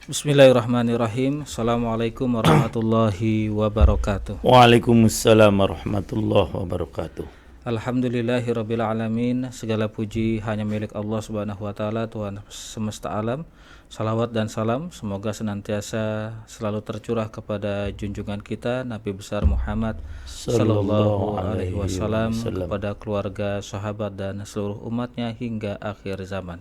Bismillahirrahmanirrahim. Assalamualaikum warahmatullahi wabarakatuh. Waalaikumsalam warahmatullahi wabarakatuh. Alhamdulillahirabbil alamin. Segala puji hanya milik Allah Subhanahu wa taala, Tuhan semesta alam. Salawat dan salam semoga senantiasa selalu tercurah kepada junjungan kita Nabi besar Muhammad sallallahu alaihi wasallam, kepada keluarga, sahabat dan seluruh umatnya hingga akhir zaman.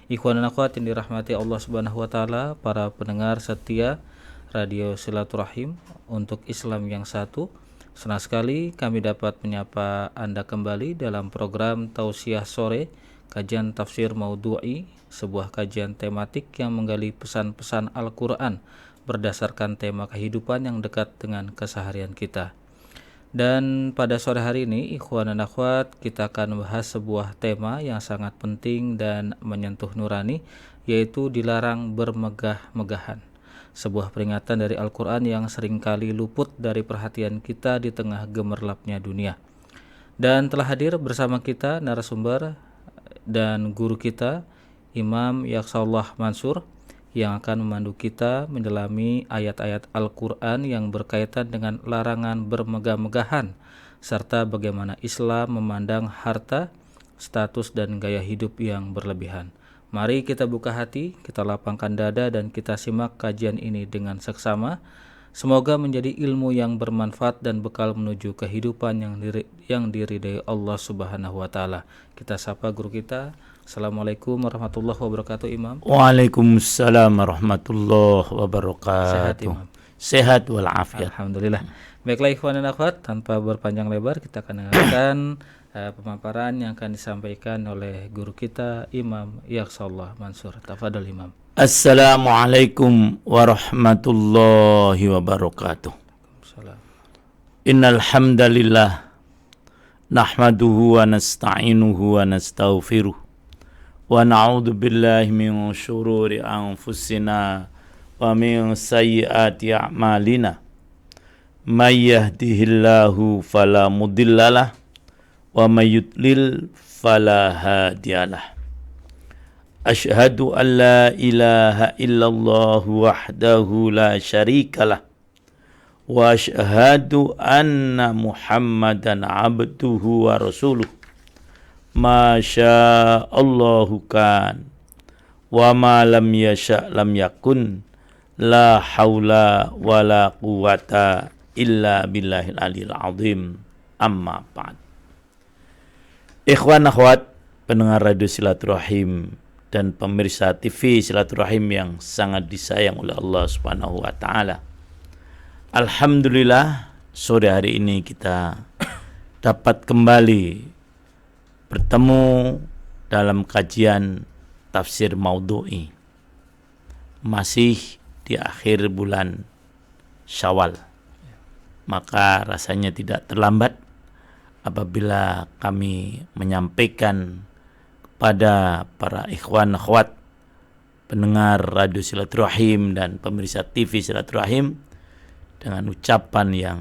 Ikhwan dan akhwat yang dirahmati Allah Subhanahu wa taala, para pendengar setia Radio Silaturahim untuk Islam yang satu. Senang sekali kami dapat menyapa Anda kembali dalam program Tausiah Sore, kajian tafsir Maudhu'i, sebuah kajian tematik yang menggali pesan-pesan Al-Qur'an berdasarkan tema kehidupan yang dekat dengan keseharian kita. Dan pada sore hari ini, ikhwan dan akhwat, kita akan membahas sebuah tema yang sangat penting dan menyentuh nurani, yaitu dilarang bermegah-megahan. Sebuah peringatan dari Al-Quran yang seringkali luput dari perhatian kita di tengah gemerlapnya dunia. Dan telah hadir bersama kita narasumber dan guru kita, Imam Yaksaullah Mansur, yang akan memandu kita mendalami ayat-ayat Al-Quran yang berkaitan dengan larangan bermegah-megahan, serta bagaimana Islam memandang harta, status, dan gaya hidup yang berlebihan. Mari kita buka hati, kita lapangkan dada, dan kita simak kajian ini dengan seksama. Semoga menjadi ilmu yang bermanfaat dan bekal menuju kehidupan yang diridai Allah Subhanahu wa taala. Kita sapa guru kita. Assalamualaikum warahmatullahi wabarakatuh, Imam. Waalaikumsalam warahmatullahi Sehat, wabarakatuh. Imam? Sehat walafiat. Alhamdulillah. Baiklah ikhwan dan akhwat, tanpa berpanjang lebar kita akan dengarkan pemaparan yang akan disampaikan oleh guru kita, Imam Yaksaullah Mansur. Tafadhol, Imam. Assalamualaikum warahmatullahi wabarakatuh. Salam. Innal hamdalillah nahmaduhu wa nasta'inuhu wa nastaghfiruh wa na'udzu billahi min syururi anfusina wa min sayyiati a'malina. May yahdihillahu fala mudhillalah wa may yudlil fala hadiyalah. Asyhadu an la ilaha illallah wahdahu la syarikalah wa asyhadu anna Muhammadan abduhu wa rasuluh. Masya Allahu kan wa ma lam yasha lam yakun, la haula wa la quwata illa billahil aliyil azim. Amma ba'd. Ikhwan akhwat pendengar Radio Silaturahim dan pemirsa TV Silaturahim yang sangat disayang oleh Allah Subhanahu wa taala. Alhamdulillah, sore hari ini kita dapat kembali bertemu dalam kajian tafsir Maudhu'i, masih di akhir bulan Syawal. Maka rasanya tidak terlambat apabila kami menyampaikan kepada para ikhwan akhwat pendengar Radio Silaturahim dan pemirsa TV Silaturahim dengan ucapan yang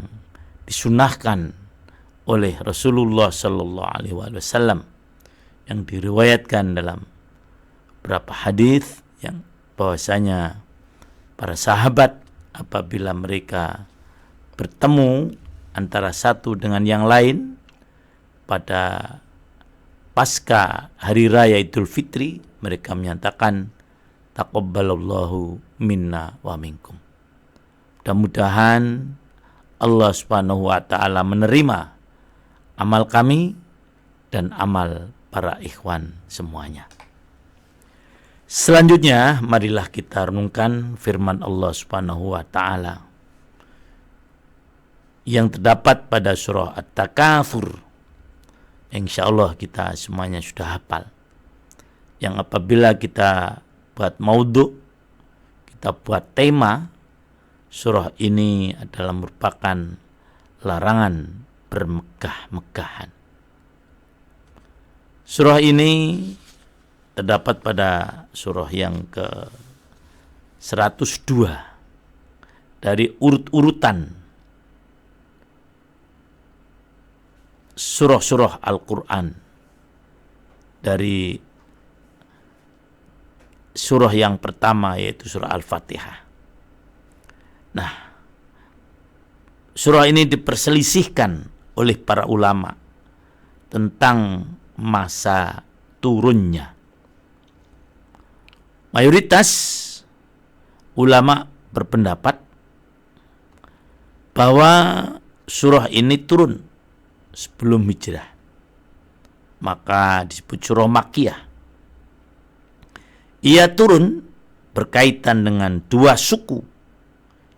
disunahkan oleh Rasulullah sallallahu alaihi wasallam yang diriwayatkan dalam beberapa hadis, yang bahwasanya para sahabat apabila mereka bertemu antara satu dengan yang lain pada pasca hari raya Idul Fitri, mereka menyatakan taqabbalallahu minna wa minkum. Mudah-mudahan Allah Subhanahu wa taala menerima amal kami dan amal para ikhwan semuanya. Selanjutnya, marilah kita renungkan firman Allah Subhanahu wa taala yang terdapat pada surah At-Takatsur. Insyaallah kita semuanya sudah hafal. Yang apabila kita buat maudhu, kita buat tema, surah ini adalah merupakan larangan bermegah-megahan. Surah ini terdapat pada surah yang ke 102 dari urut-urutan surah-surah Al-Quran dari surah yang pertama, yaitu surah Al-Fatihah. Nah, surah ini diperselisihkan oleh para ulama tentang masa turunnya. Mayoritas ulama berpendapat bahwa surah ini turun sebelum hijrah, maka disebut surah Makkiyah. Ia turun berkaitan dengan dua suku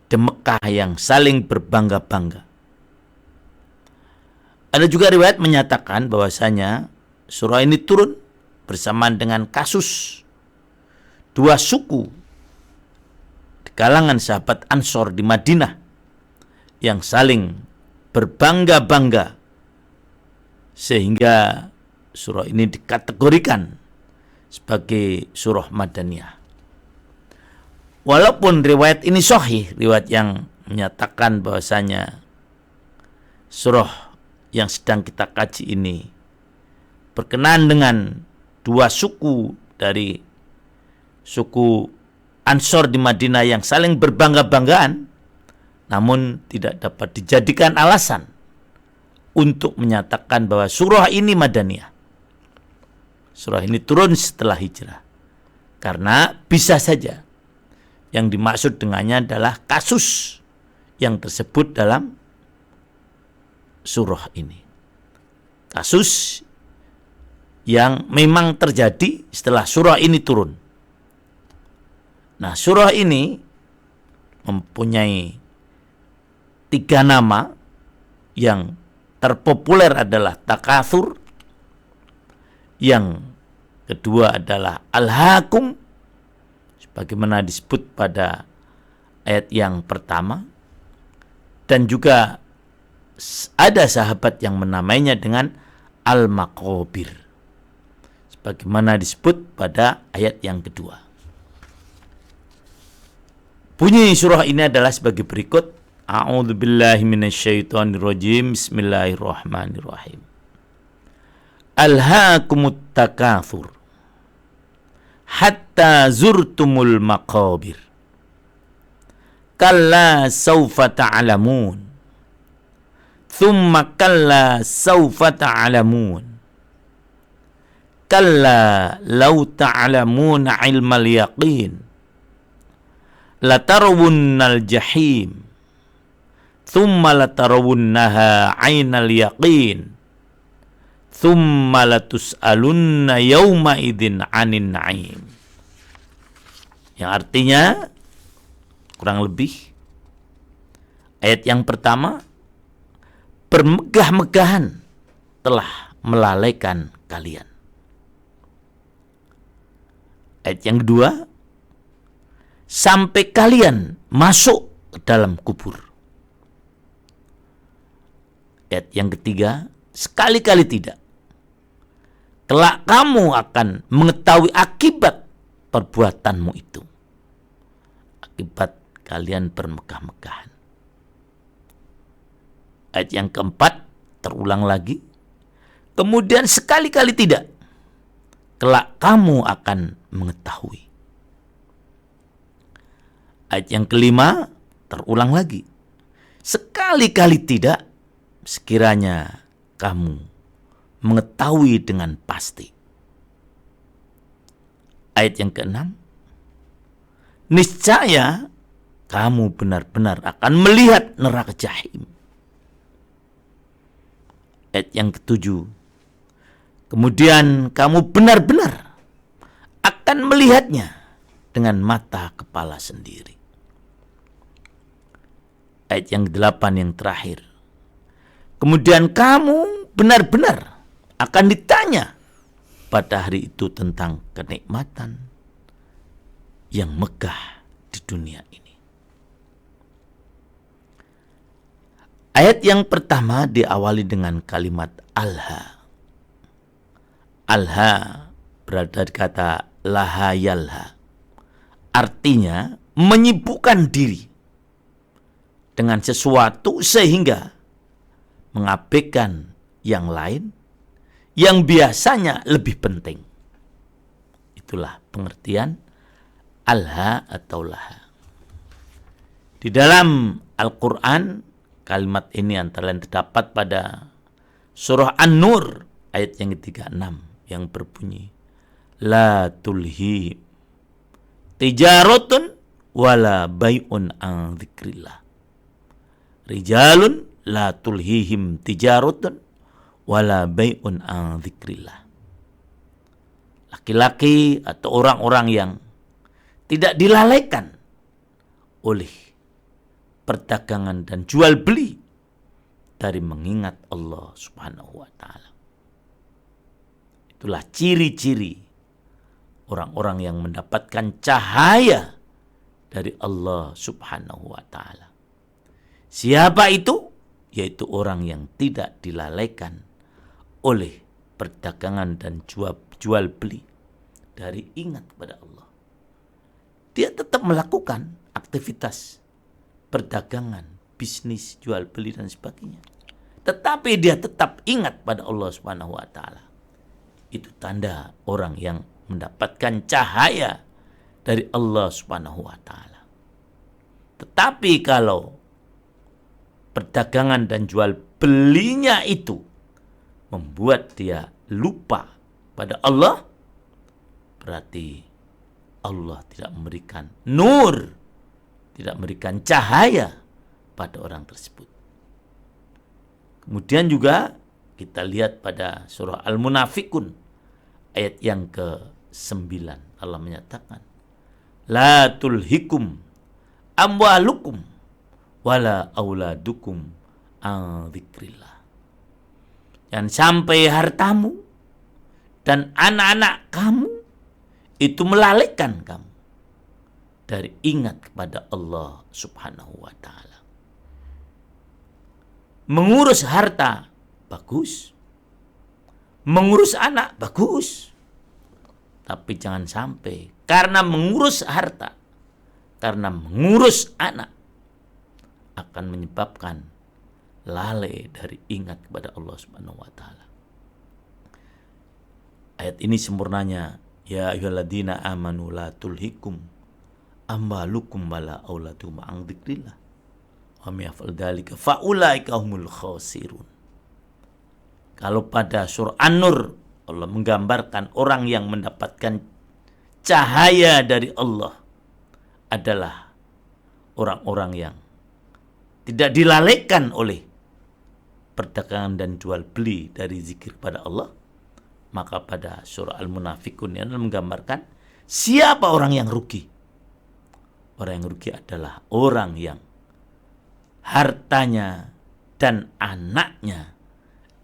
di Mekah yang saling berbangga-bangga. Ada juga riwayat menyatakan bahwasanya surah ini turun bersamaan dengan kasus dua suku di kalangan sahabat Ansor di Madinah yang saling berbangga-bangga, sehingga surah ini dikategorikan sebagai surah Madaniyah. Walaupun riwayat ini sahih, riwayat yang menyatakan bahwasanya surah yang sedang kita kaji ini berkenaan dengan dua suku dari suku Ansor di Madinah yang saling berbangga-banggaan, namun tidak dapat dijadikan alasan untuk menyatakan bahwa surah ini Madaniyah. Surah ini turun setelah hijrah, karena bisa saja yang dimaksud dengannya adalah kasus yang tersebut dalam surah ini. Kasus yang memang terjadi setelah surah ini turun. Nah, surah ini mempunyai 3 nama. Yang terpopuler adalah Takatsur, yang kedua adalah Al-Hakum, sebagaimana disebut pada ayat yang pertama, dan juga ada sahabat yang menamainya dengan Al-Maqabir, sebagaimana disebut pada ayat yang kedua. Bunyi surah ini adalah sebagai berikut. A'udzubillahi minasyaitonirrajim. Bismillahirrahmanirrahim. Alhaakumut takatsur hatta zurtumul maqabir. Kalla sawfa ta'lamun. Thumma kalla sawfa ta'lamun. Kalla law ta'lamuna ilmal yaqin latarawunnal jahim thumma latarawunnaha 'ainal yaqin thumma latus'alunna yawma idzin 'anin na'im. Yang artinya kurang lebih ayat yang pertama, bermegah-megahan telah melalaikan kalian. Ayat yang kedua, sampai kalian masuk ke dalam kubur. Ayat yang ketiga, sekali-kali tidak. Kelak kamu akan mengetahui akibat perbuatanmu itu. Akibat kalian bermegah-megahan. Ayat yang keempat terulang lagi. Kemudian sekali-kali tidak. Kelak kamu akan mengetahui. Ayat yang kelima terulang lagi. Sekali-kali tidak, sekiranya kamu mengetahui dengan pasti. Ayat yang keenam, niscaya kamu benar-benar akan melihat neraka jahim. Ayat yang ketujuh, kemudian kamu benar-benar akan melihatnya dengan mata kepala sendiri. Ayat yang ke-8 yang terakhir, kemudian kamu benar-benar akan ditanya pada hari itu tentang kenikmatan yang megah di dunia ini. Ayat yang pertama diawali dengan kalimat alha. Alha berada di kata laha yalha. Artinya menyibukkan diri dengan sesuatu sehingga mengabaikan yang lain yang biasanya lebih penting. Itulah pengertian alha atau laha. Di dalam Al-Quran, kalimat ini antara lain terdapat pada surah An-Nur ayat yang ke-36 yang berbunyi, la tulhi tijaratun wala bai'un an dzikrillah. Rijalun la tulhihim tijaratun wala bai'un an dzikrillah. Laki-laki atau orang-orang yang tidak dilalaikan oleh perdagangan dan jual beli dari mengingat Allah Subhanahu wa ta'ala. Itulah ciri-ciri orang-orang yang mendapatkan cahaya dari Allah Subhanahu wa ta'ala. Siapa itu? Yaitu orang yang tidak dilalaikan oleh perdagangan dan jual beli dari ingat kepada Allah. Dia tetap melakukan aktivitas perdagangan, bisnis, jual beli dan sebagainya. Tetapi dia tetap ingat pada Allah Subhanahu wa ta'ala. Itu tanda orang yang mendapatkan cahaya dari Allah Subhanahu wa ta'ala. Tetapi kalau perdagangan dan jual belinya itu membuat dia lupa pada Allah, berarti Allah tidak memberikan nur, tidak memberikan cahaya pada orang tersebut. Kemudian juga kita lihat pada surah Al-Munafikun ayat yang ke-9, Allah menyatakan, la tulhikum amwalukum wala auladukum an dzikrillah. Jangan sampai hartamu dan anak-anak kamu itu melalaikan kamu dari ingat kepada Allah Subhanahu wa ta'ala. Mengurus harta bagus, mengurus anak bagus, tapi jangan sampai karena mengurus harta, karena mengurus anak akan menyebabkan lalai dari ingat kepada Allah Subhanahu wa ta'ala. Ayat ini sempurnanya, ya ayyuhalladzina amanu la tulhikum amwalukum wala auladukum an dzikrillah wa may yaf'al dzalika fa ulaika humul khasirun. Kalau pada surah An-Nur Allah menggambarkan orang yang mendapatkan cahaya dari Allah adalah orang-orang yang tidak dilalaikan oleh perdagangan dan jual beli dari zikir pada Allah. Maka pada surah Al-Munafikun yang menggambarkan siapa orang yang rugi. Orang yang rugi adalah orang yang hartanya dan anaknya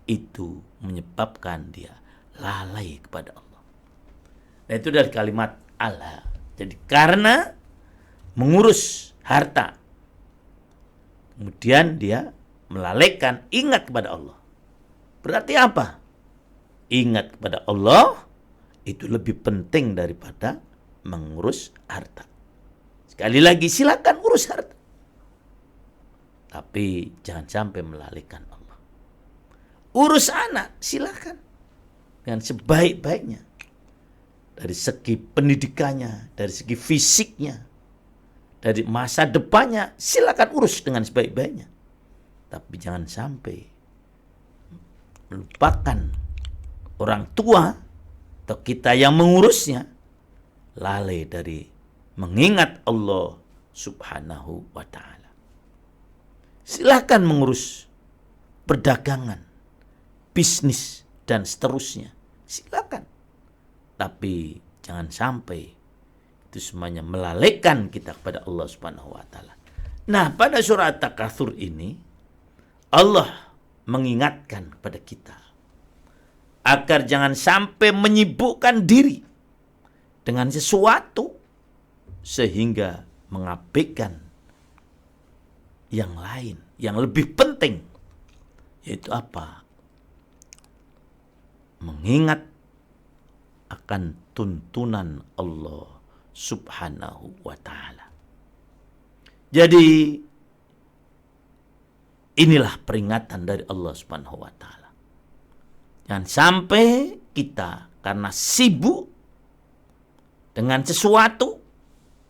itu menyebabkan dia lalai kepada Allah. Nah, itu dari kalimat Allah. Jadi karena mengurus harta, kemudian dia melalaikan ingat kepada Allah. Berarti apa? Ingat kepada Allah itu lebih penting daripada mengurus harta. Sekali lagi, silakan urus harta, tapi jangan sampai melalaikan Allah. Urus anak, silakan dengan sebaik-baiknya. Dari segi pendidikannya, dari segi fisiknya, dari masa depannya, silakan urus dengan sebaik-baiknya. Tapi jangan sampai melupakan orang tua atau kita yang mengurusnya lalai dari mengingat Allah Subhanahu wa ta'ala. Silakan mengurus perdagangan, bisnis dan seterusnya. Silakan. Tapi jangan sampai itu semuanya melalaikan kita kepada Allah Subhanahu wa ta'ala. Nah, pada surah At-Takatsur ini Allah mengingatkan kepada kita agar jangan sampai menyibukkan diri dengan sesuatu sehingga mengabaikan yang lain, yang lebih penting, yaitu apa? Mengingat akan tuntunan Allah Subhanahu wa ta'ala. Jadi inilah peringatan dari Allah Subhanahu wa ta'ala. Jangan sampai kita karena sibuk dengan sesuatu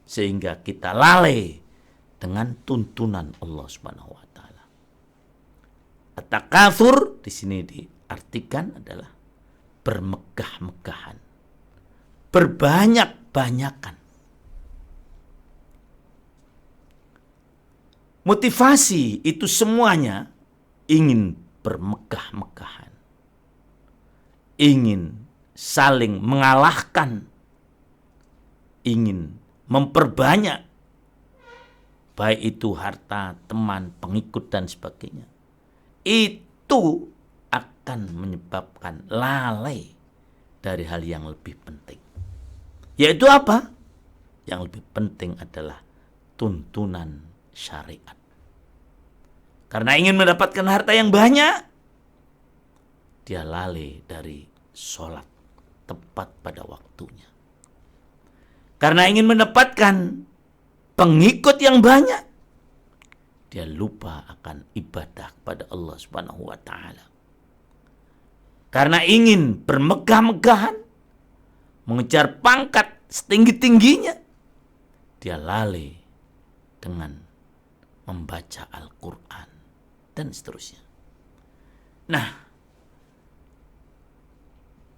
sehingga kita lalai dengan tuntunan Allah Subhanahu wa taala. At-takatsur di sini diartikan adalah bermegah-megahan, berbanyak-banyakan. Motivasi itu semuanya ingin bermegah-megahan, ingin saling mengalahkan, ingin memperbanyak, baik itu harta, teman, pengikut, dan sebagainya. Itu akan menyebabkan lalai dari hal yang lebih penting. Yaitu apa? Yang lebih penting adalah tuntunan syariat. Karena ingin mendapatkan harta yang banyak, dia lalai dari sholat tepat pada waktunya. Karena ingin mendapatkan pengikut yang banyak, dia lupa akan ibadah kepada Allah Subhanahu wa taala. Karena ingin bermegah-megahan, mengejar pangkat setinggi-tingginya, dia lalai dengan membaca Al-Quran dan seterusnya. Nah,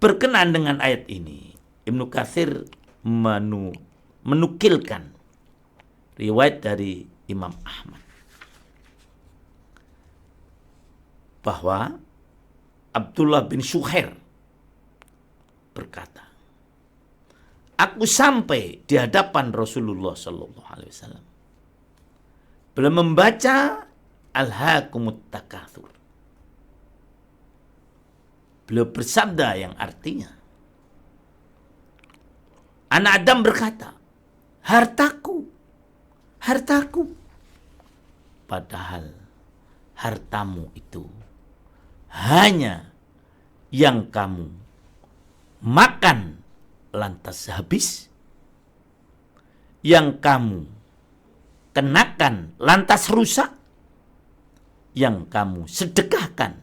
berkenaan dengan ayat ini, Ibnu Katsir menukilkan riwayat dari Imam Ahmad bahwa Abdullah bin Syuhair berkata, aku sampai di hadapan Rasulullah sallallahu alaihi wasallam. Beliau membaca Alhaakumut Takatsur. Beliau bersabda yang artinya, anak Adam berkata, hartaku, hartaku. Padahal hartamu itu hanya yang kamu makan lantas habis, yang kamu kenakan lantas rusak, yang kamu sedekahkan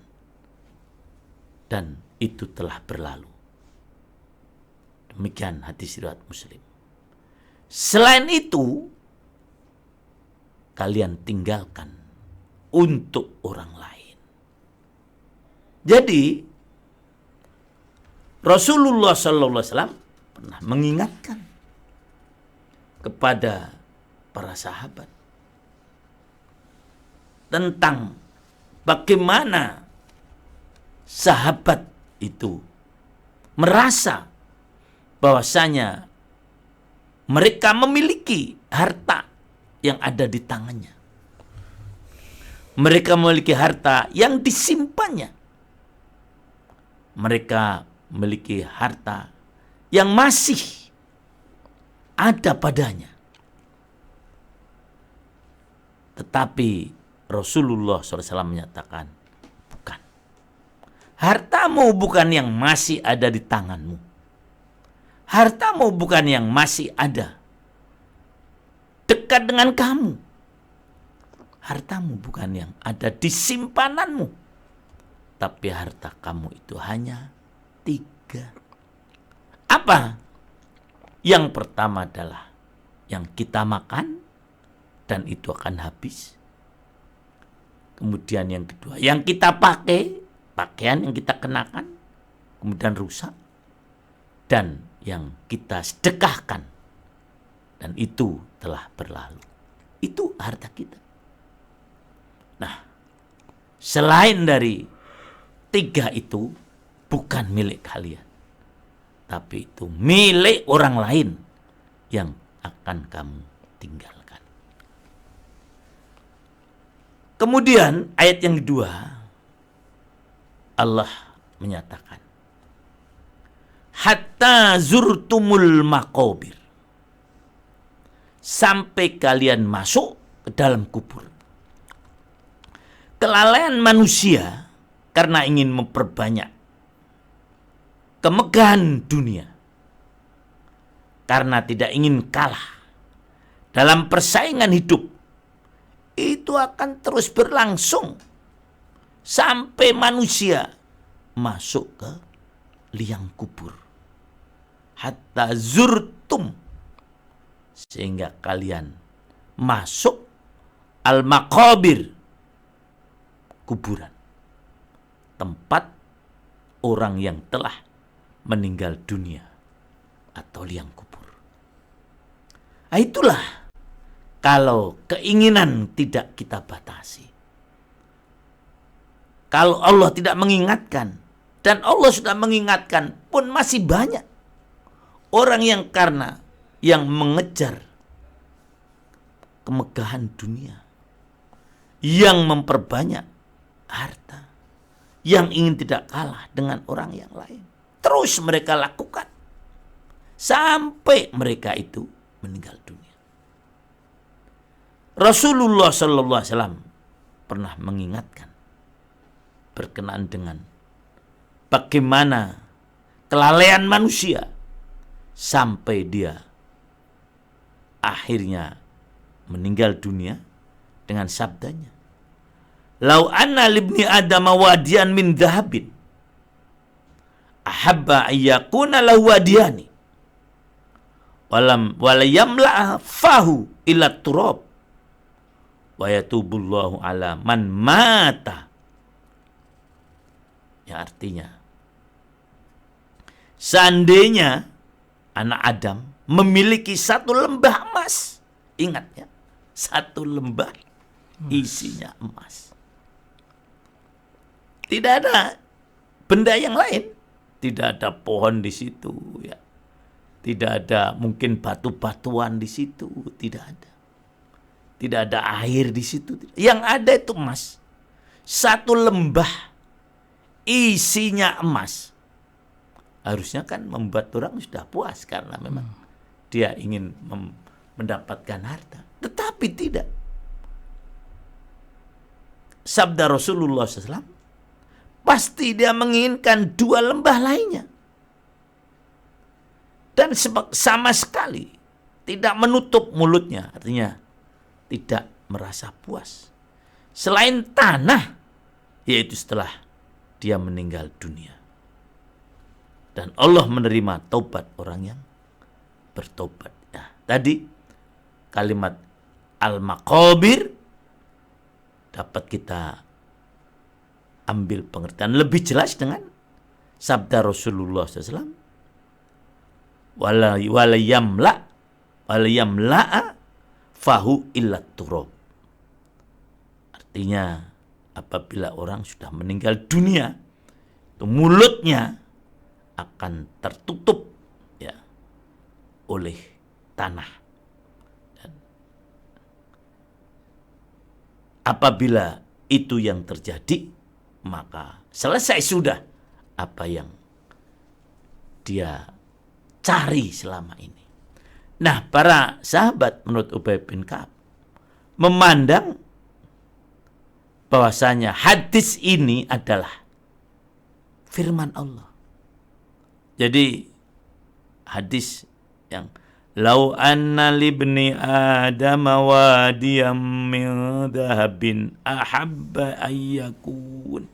dan itu telah berlalu. Demikian hadis riwayat Muslim. Selain itu, kalian tinggalkan untuk orang lain. Jadi Rasulullah sallallahu alaihi wasallam pernah mengingatkan kepada para sahabat tentang bagaimana sahabat itu merasa bahwasanya mereka memiliki harta yang ada di tangannya. Mereka memiliki harta yang disimpannya. Mereka memiliki harta yang masih ada padanya. Tetapi Rasulullah SAW menyatakan, bukan. Hartamu bukan yang masih ada di tanganmu. Hartamu bukan yang masih ada dekat dengan kamu. Hartamu bukan yang ada di simpananmu. Tapi harta kamu itu hanya 3. Apa? Yang pertama adalah yang kita makan, dan itu akan habis. Kemudian yang kedua, yang kita pakai, pakaian yang kita kenakan, kemudian rusak. Dan yang kita sedekahkan, dan itu telah berlalu. Itu harta kita. Nah, selain dari 3 itu, bukan milik kalian. Tapi itu milik orang lain yang akan kamu tinggalkan. Kemudian ayat yang kedua, Allah menyatakan, hatta zurtumul maqabir, sampai kalian masuk ke dalam kubur. Kelalaian manusia karena ingin memperbanyak kemegahan dunia, karena tidak ingin kalah dalam persaingan hidup, itu akan terus berlangsung sampai manusia masuk ke liang kubur. Hatta zurtum, sehingga kalian masuk al-maqabir, kuburan, tempat orang yang telah meninggal dunia atau liang kubur. Nah, itulah kalau keinginan tidak kita batasi. Kalau Allah tidak mengingatkan, dan Allah sudah mengingatkan pun masih banyak orang yang karena yang mengejar kemegahan dunia, yang memperbanyak harta, yang ingin tidak kalah dengan orang yang lain. Terus mereka lakukan sampai mereka itu meninggal dunia. Rasulullah sallallahu alaihi wasallam pernah mengingatkan berkenaan dengan bagaimana kelalaian manusia sampai dia akhirnya meninggal dunia dengan sabdanya, "Lau anna libni Adam wadiyan min dhahabin ahabba ayyakuna lahu wadiyani wala yamla fahu illa turab wa yatubullahu ala man mata." Yang artinya, seandainya anak Adam memiliki satu lembah emas, ingat ya, satu lembah isinya emas, tidak ada benda yang lain, tidak ada pohon di situ, ya, tidak ada mungkin batu-batuan di situ, tidak ada air di situ, yang ada itu emas, satu lembah isinya emas. Harusnya kan membuat orang sudah puas karena memang dia ingin mendapatkan harta. Tetapi tidak. Sabda Rasulullah SAW, pasti dia menginginkan dua lembah lainnya. Dan sama sekali tidak menutup mulutnya. Artinya tidak merasa puas. Selain tanah, yaitu setelah dia meninggal dunia. Dan Allah menerima taubat orang yang bertobat. Nah, tadi kalimat al-maqabir dapat kita ambil pengertian lebih jelas dengan sabda Rasulullah SAW, wala yamla'a fahu illa turab. Artinya apabila orang sudah meninggal dunia, itu mulutnya akan tertutup ya oleh tanah. Dan apabila itu yang terjadi, maka selesai sudah apa yang dia cari selama ini. Nah, para sahabat menurut Ubay bin Ka'ab memandang bahwasanya hadis ini adalah firman Allah. Jadi hadis yang lau anna libni adam wadiyam min dhahabin ahabba ayyakuna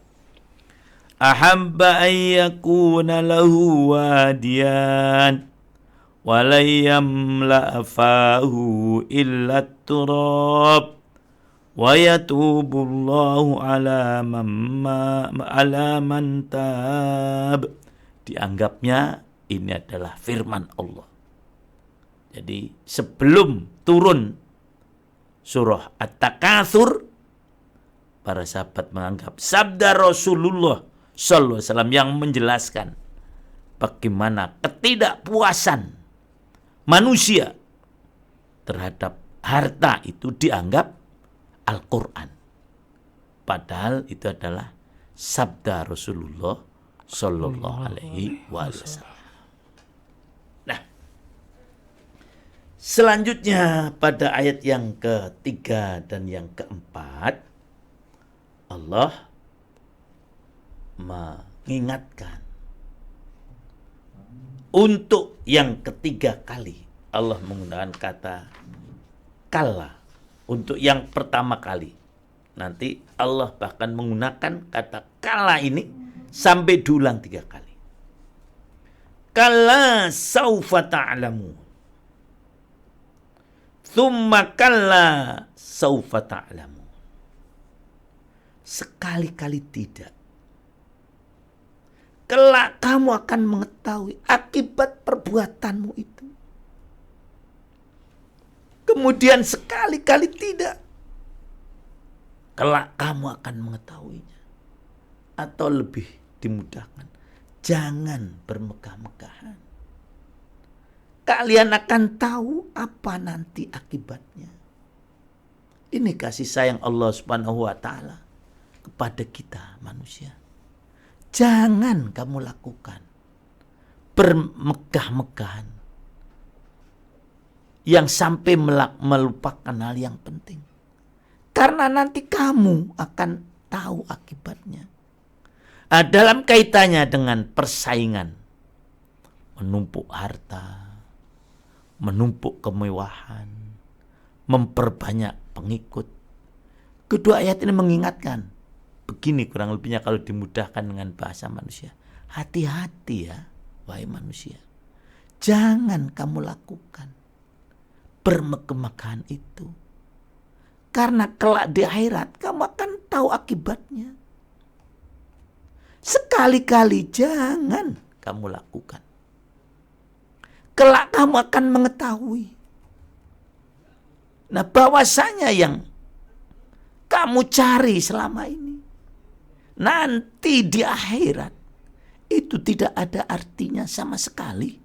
lahu wadiyan walayam la'afahu illa turab wa yatubullahu ala man tab. Dianggapnya ini adalah firman Allah. Jadi sebelum turun surah At-Takatsur, para sahabat menganggap sabda Rasulullah sallallahu alaihi wasallam yang menjelaskan bagaimana ketidakpuasan manusia terhadap harta itu dianggap Al-Quran. Padahal itu adalah sabda Rasulullah sallallahu alaihi wasallam. Nah, selanjutnya pada ayat yang ketiga dan yang keempat, Allah mengingatkan untuk yang ketiga kali. Allah menggunakan kata kalla untuk yang pertama kali. Nanti Allah bahkan menggunakan kata kalla ini sampai diulang 3 kali. Kalla saufa ta'lamu. Tsumma kalla saufa ta'lamu. Sekali-kali tidak. Kelak kamu akan mengetahui akibat perbuatanmu itu. Kemudian sekali-kali tidak. Kelak kamu akan mengetahuinya. Atau lebih dimudahkan, jangan bermegah-megahan. Kalian akan tahu apa nanti akibatnya. Ini kasih sayang Allah Subhanahu wa ta'ala kepada kita manusia. Jangan kamu lakukan bermegah-megahan yang sampai melupakan hal yang penting. Karena nanti kamu akan tahu akibatnya. Dalam kaitannya dengan persaingan, menumpuk harta, menumpuk kemewahan, memperbanyak pengikut. Kedua ayat ini mengingatkan, begini kurang lebihnya kalau dimudahkan dengan bahasa manusia. Hati-hati ya, wahai manusia. Jangan kamu lakukan bermegah-megahan itu. Karena kelak di akhirat kamu akan tahu akibatnya. Sekali-kali jangan kamu lakukan. Kelak kamu akan mengetahui. Nah, bahwasanya yang kamu cari selama ini, nanti di akhirat itu tidak ada artinya sama sekali.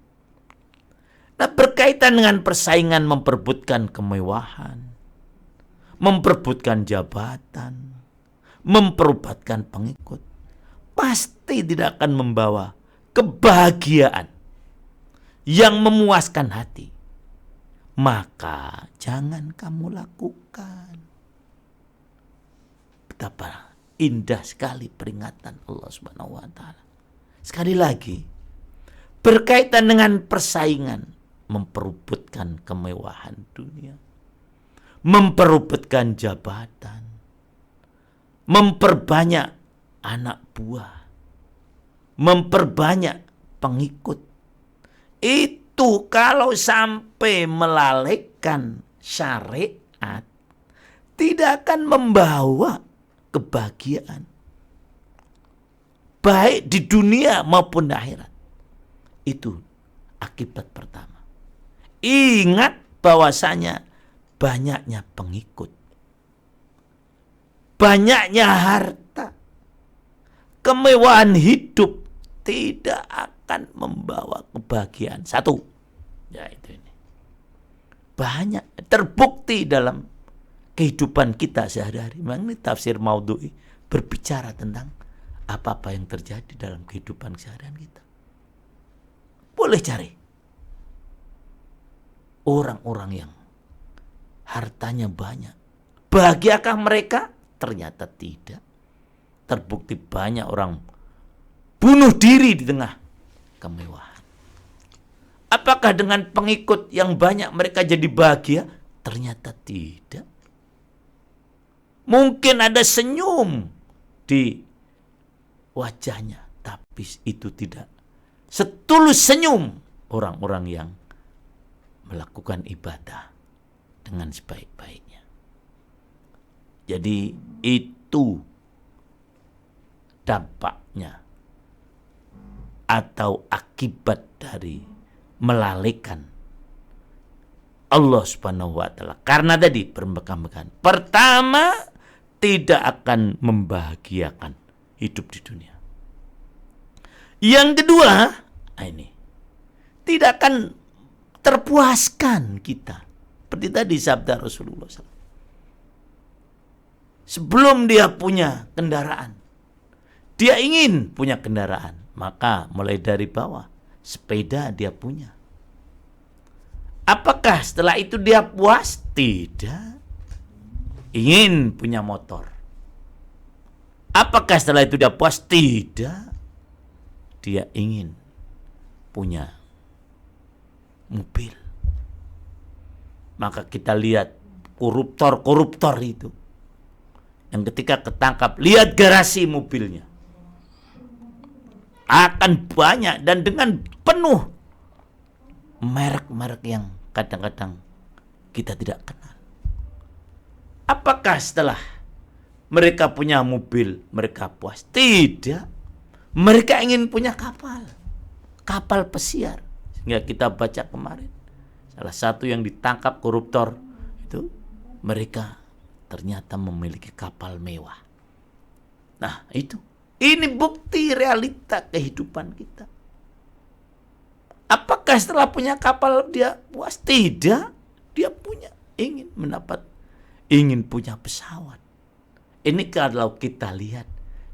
Nah, berkaitan dengan persaingan memperebutkan kemewahan, memperebutkan jabatan, memperebutkan pengikut, pasti tidak akan membawa kebahagiaan yang memuaskan hati. Maka jangan kamu lakukan. Betapa indah sekali peringatan Allah Subhanahu wa ta'ala. Sekali lagi, berkaitan dengan persaingan, memperebutkan kemewahan dunia, memperebutkan jabatan, memperbanyak anak buah, memperbanyak pengikut. Itu kalau sampai melalaikan syariat, tidak akan membawa kebahagiaan, baik di dunia maupun di akhirat. Itu akibat pertama. Ingat bahwasanya banyaknya pengikut, banyaknya harta, kemewahan hidup tidak akan membawa kebahagiaan. Satu, ya itu ini. Banyak terbukti dalam kehidupan kita sehari-hari. Memang ini tafsir maudhu'i berbicara tentang apa-apa yang terjadi dalam kehidupan seharian kita. Boleh cari orang-orang yang hartanya banyak. Bahagiakah mereka? Ternyata tidak. Terbukti banyak orang bunuh diri di tengah kemewahan. Apakah dengan pengikut yang banyak mereka jadi bahagia? Ternyata tidak. Mungkin ada senyum di wajahnya, tapi itu tidak setulus senyum orang-orang yang melakukan ibadah dengan sebaik-baiknya. Jadi itu dampaknya atau akibat dari melalaikan Allah Subhanahu wa ta'ala. Karena tadi bermegah-megahan. Pertama, tidak akan membahagiakan hidup di dunia. Yang kedua, ini tidak akan terpuaskan kita. Seperti tadi sabda Rasulullah SAW. Sebelum dia punya kendaraan, dia ingin punya kendaraan, maka mulai dari bawah, sepeda dia punya. Apakah setelah itu dia puas? Tidak. Ingin punya motor. Apakah setelah itu dia puas? Tidak. Dia ingin punya mobil. Maka kita lihat koruptor-koruptor itu, yang ketika ketangkap, lihat garasi mobilnya. Akan banyak dan dengan penuh merek-merek yang kadang-kadang kita tidak kenal. Apakah setelah mereka punya mobil, mereka puas? Tidak. Mereka ingin punya kapal pesiar. Sehingga kita baca kemarin, salah satu yang ditangkap koruptor itu, mereka ternyata memiliki kapal mewah. Nah, ini bukti realita kehidupan kita. Apakah setelah punya kapal dia puas? Tidak. Dia ingin punya pesawat. Ini kalau kita lihat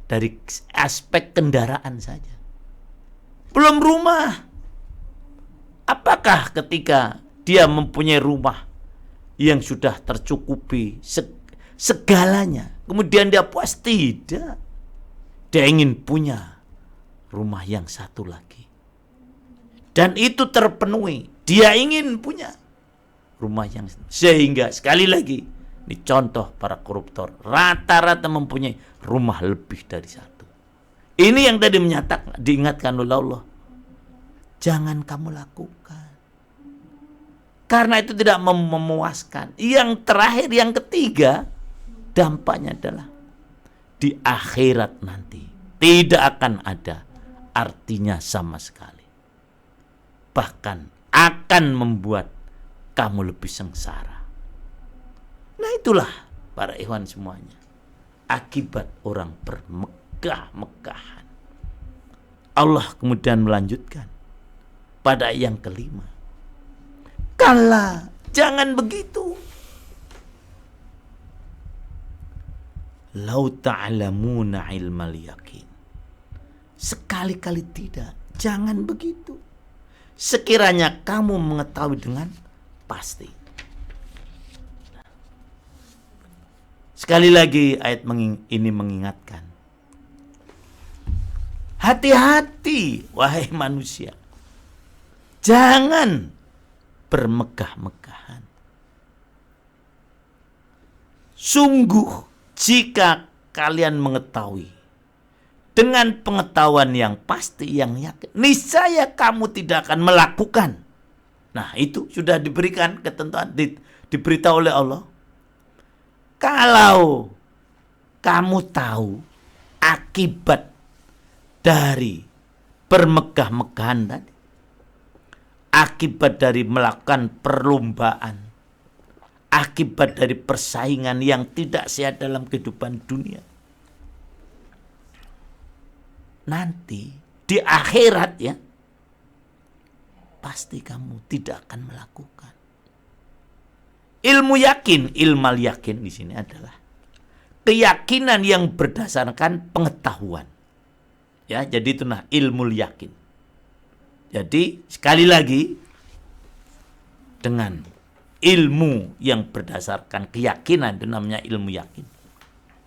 dari aspek kendaraan saja. Belum rumah. Apakah ketika dia mempunyai rumah yang sudah tercukupi segalanya, kemudian dia puas? Tidak. Dia ingin punya rumah yang satu lagi. Dan itu terpenuhi. Dia ingin punya rumah yang, sehingga sekali lagi, ini contoh para koruptor, rata-rata mempunyai rumah lebih dari satu. Ini yang tadi diingatkan oleh Allah. Jangan kamu lakukan. Karena itu tidak memuaskan. Yang terakhir, yang ketiga, dampaknya adalah di akhirat nanti tidak akan ada artinya sama sekali. Bahkan akan membuat kamu lebih sengsara. Nah, itulah para ikhwan semuanya, akibat orang bermegah-megahan. Allah kemudian melanjutkan pada yang kelima. Kala, jangan begitu. Lau ta'lamuna ilmal yakin. Sekali-kali tidak, jangan begitu. Sekiranya kamu mengetahui dengan pasti. Sekali lagi ayat ini mengingatkan. Hati-hati wahai manusia. Jangan bermegah-megahan. Sungguh jika kalian mengetahui dengan pengetahuan yang pasti, yang yakin, niscaya kamu tidak akan melakukan. Nah, itu sudah diberikan ketentuan, diberitahu oleh Allah. Kalau kamu tahu akibat dari bermegah-megahan tadi, akibat dari melakukan perlombaan, akibat dari persaingan yang tidak sehat dalam kehidupan dunia, nanti di akhirat ya, pasti kamu tidak akan melakukan. Ilmu yakin, ilmal yakin di sini adalah keyakinan yang berdasarkan pengetahuan. Ya, jadi itu ilmu yakin. Jadi sekali lagi, dengan ilmu yang berdasarkan keyakinan itu namanya ilmu yakin.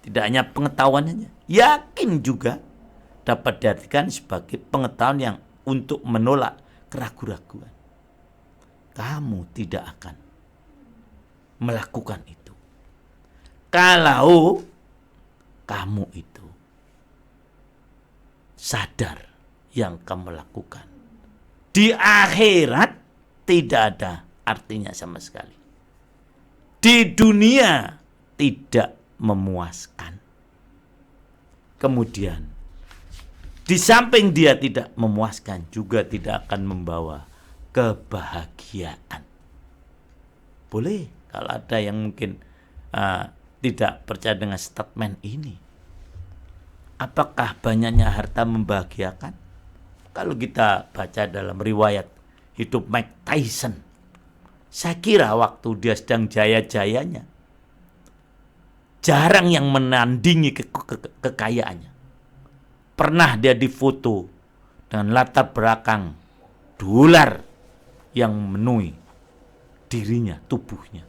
Tidak hanya pengetahuannya, yakin juga dapat diartikan sebagai pengetahuan yang untuk menolak keraguan-raguan. Kamu tidak akan melakukan itu kalau kamu itu sadar yang kamu lakukan di akhirat tidak ada artinya sama sekali. Di dunia tidak memuaskan. Kemudian di samping dia tidak memuaskan, juga tidak akan membawa kebahagiaan. Boleh kalau ada yang mungkin tidak percaya dengan statement ini. Apakah banyaknya harta membahagiakan? Kalau kita baca dalam riwayat hidup Mike Tyson, saya kira waktu dia sedang jaya-jayanya, jarang yang menandingi kekayaannya. Pernah dia difoto dengan latar belakang dolar yang memenuhi dirinya, tubuhnya.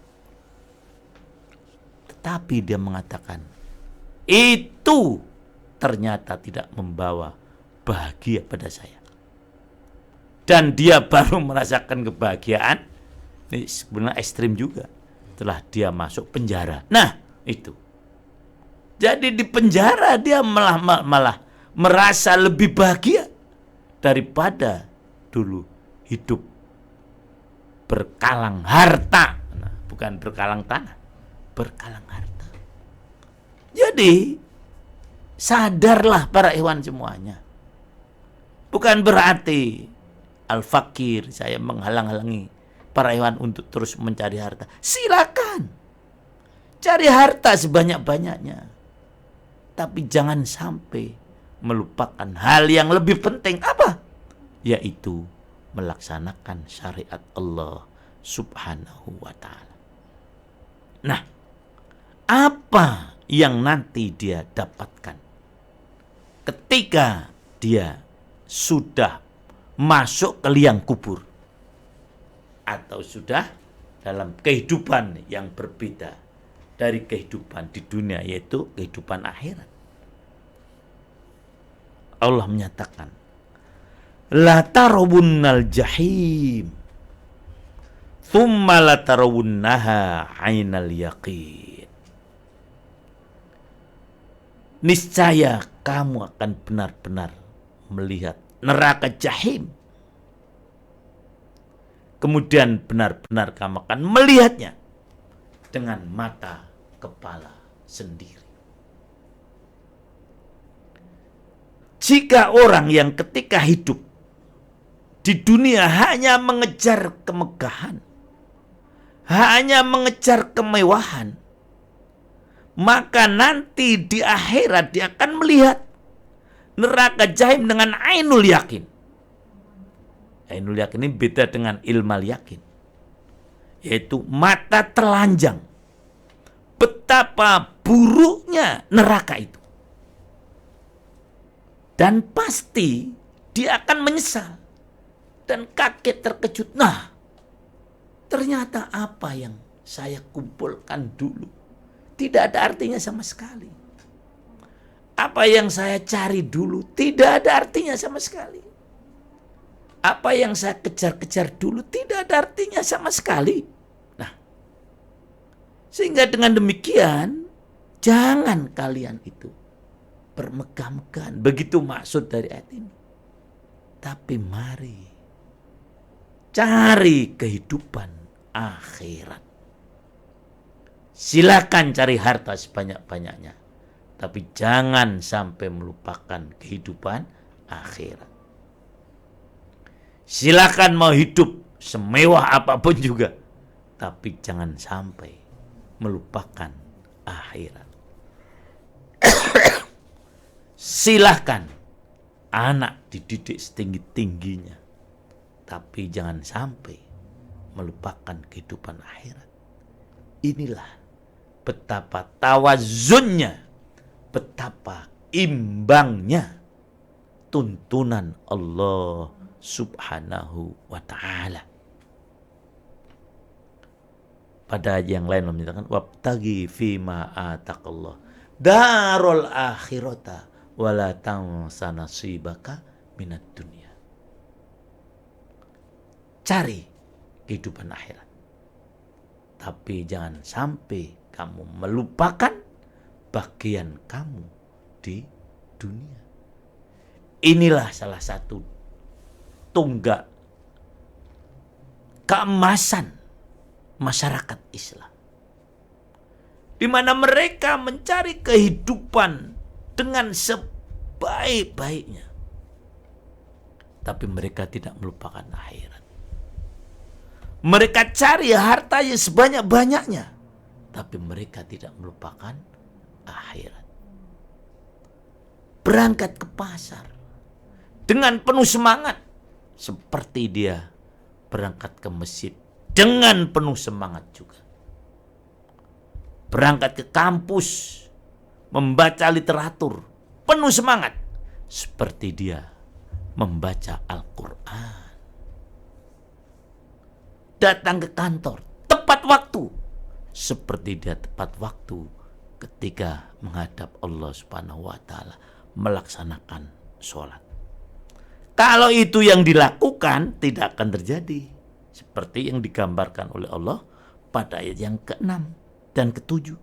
Tetapi dia mengatakan, itu ternyata tidak membawa bahagia pada saya. Dan dia baru merasakan kebahagiaan, ini sebenarnya ekstrim juga, setelah dia masuk penjara. Nah, itu. Jadi di penjara dia malah merasa lebih bahagia daripada dulu hidup berkalang harta. Nah, bukan berkalang tanah, berkalang harta. Jadi sadarlah para ikhwan semuanya. Bukan berarti al-fakir saya menghalang-halangi para ikhwan untuk terus mencari harta. Silakan cari harta sebanyak-banyaknya, tapi jangan sampai melupakan hal yang lebih penting. Apa? Yaitu melaksanakan syariat Allah subhanahu wa ta'ala. Nah, apa yang nanti dia dapatkan ketika dia sudah masuk ke liang kubur atau sudah dalam kehidupan yang berbeda dari kehidupan di dunia, yaitu kehidupan akhirat? Allah menyatakan, la tarawunnal jahim thumma la tarawunnaha ainal yaqin. Niscaya kamu akan benar-benar melihat neraka jahim. Kemudian benar-benar kamu akan melihatnya dengan mata kepala sendiri. Jika orang yang ketika hidup di dunia hanya mengejar kemegahan, hanya mengejar kemewahan, maka nanti di akhirat dia akan melihat neraka jahim dengan ainul yakin. Ainul yakin ini beda dengan ilmal yakin, yaitu mata telanjang. Betapa buruknya neraka itu. Dan pasti dia akan menyesal dan kaget terkejut. Nah, ternyata apa yang saya kumpulkan dulu tidak ada artinya sama sekali. Apa yang saya cari dulu tidak ada artinya sama sekali. Apa yang saya kejar-kejar dulu tidak ada artinya sama sekali. Nah, sehingga dengan demikian jangan kalian itu bermegah-megahan. Begitu maksud dari ayat ini. Tapi mari cari kehidupan akhirat. Silakan cari harta sebanyak-banyaknya, tapi jangan sampai melupakan kehidupan akhirat. Silakan mau hidup semewah apapun juga, tapi jangan sampai melupakan akhirat. Silahkan anak dididik setinggi-tingginya, tapi jangan sampai melupakan kehidupan akhirat. Inilah betapa tawazunnya, betapa imbangnya tuntunan Allah subhanahu wa ta'ala. Pada ayat yang lain menyatakan, wabtagi fima ataqallah darul akhirata wala tansa nasibaka minad dunya. Cari kehidupan akhirat, tapi jangan sampai kamu melupakan bagian kamu di dunia. Inilah salah satu tonggak keemasan masyarakat Islam, di mana mereka mencari kehidupan dengan sebaik-baiknya, tapi mereka tidak melupakan akhirat. Mereka cari hartanya sebanyak-banyaknya, tapi mereka tidak melupakan akhirat. Berangkat ke pasar dengan penuh semangat, seperti dia berangkat ke masjid dengan penuh semangat juga. Berangkat ke kampus membaca literatur penuh semangat, seperti dia membaca Al-Quran. Datang ke kantor tepat waktu, seperti dia tepat waktu ketika menghadap Allah subhanahu wa ta'ala melaksanakan sholat. Kalau itu yang dilakukan, tidak akan terjadi seperti yang digambarkan oleh Allah pada ayat yang ke-6 dan ke-7.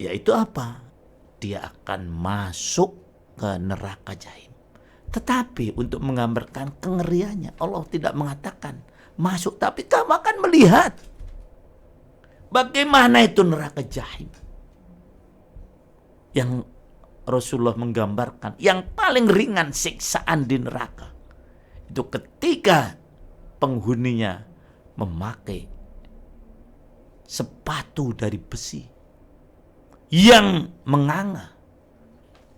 Yaitu apa? Dia akan masuk ke neraka jahim. Tetapi untuk menggambarkan kengeriannya, Allah tidak mengatakan masuk, tapi kamu akan melihat bagaimana itu neraka jahim. Yang Rasulullah menggambarkan yang paling ringan siksaan di neraka itu ketika penghuninya memakai sepatu dari besi yang menganga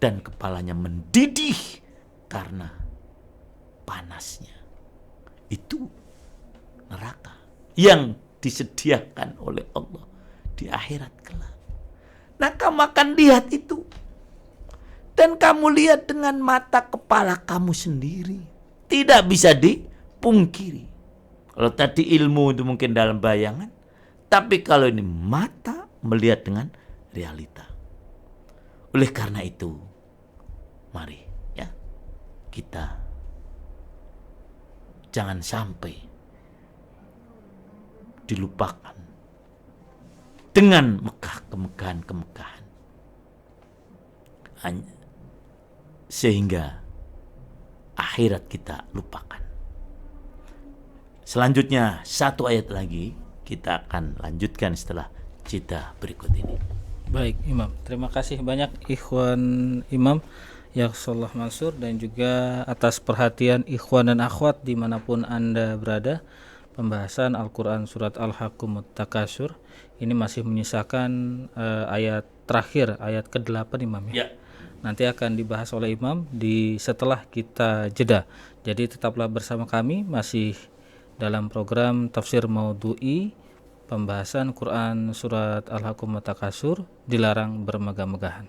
dan kepalanya mendidih karena panasnya. Itu neraka yang disediakan oleh Allah di akhirat kelak. Nah, kamu akan lihat itu. Dan kamu lihat dengan mata kepala kamu sendiri. Tidak bisa dipungkiri. Kalau tadi ilmu itu mungkin dalam bayangan. Tapi kalau ini mata melihat dengan realita. Oleh karena itu, mari ya, kita jangan sampai dilupakan dengan Mekah, kemegahan-kemegahan. Sehingga akhirat kita lupakan. Selanjutnya, satu ayat lagi kita akan lanjutkan setelah jeda berikut ini. Baik Imam, terima kasih banyak Ikhwan Imam Yahsollah Mansur dan juga atas perhatian Ikhwan dan Akhwat dimanapun Anda berada. Pembahasan Al-Quran Surat Al-Haqqumut Takasur ini masih menyisakan ayat terakhir, ayat ke-8 Imam ya. Nanti akan dibahas oleh Imam di setelah kita jeda. Jadi tetaplah bersama kami masih dalam program Tafsir Maudhu'i, pembahasan Quran Surat Al-Haqqumut Takasur, dilarang bermegah-megahan.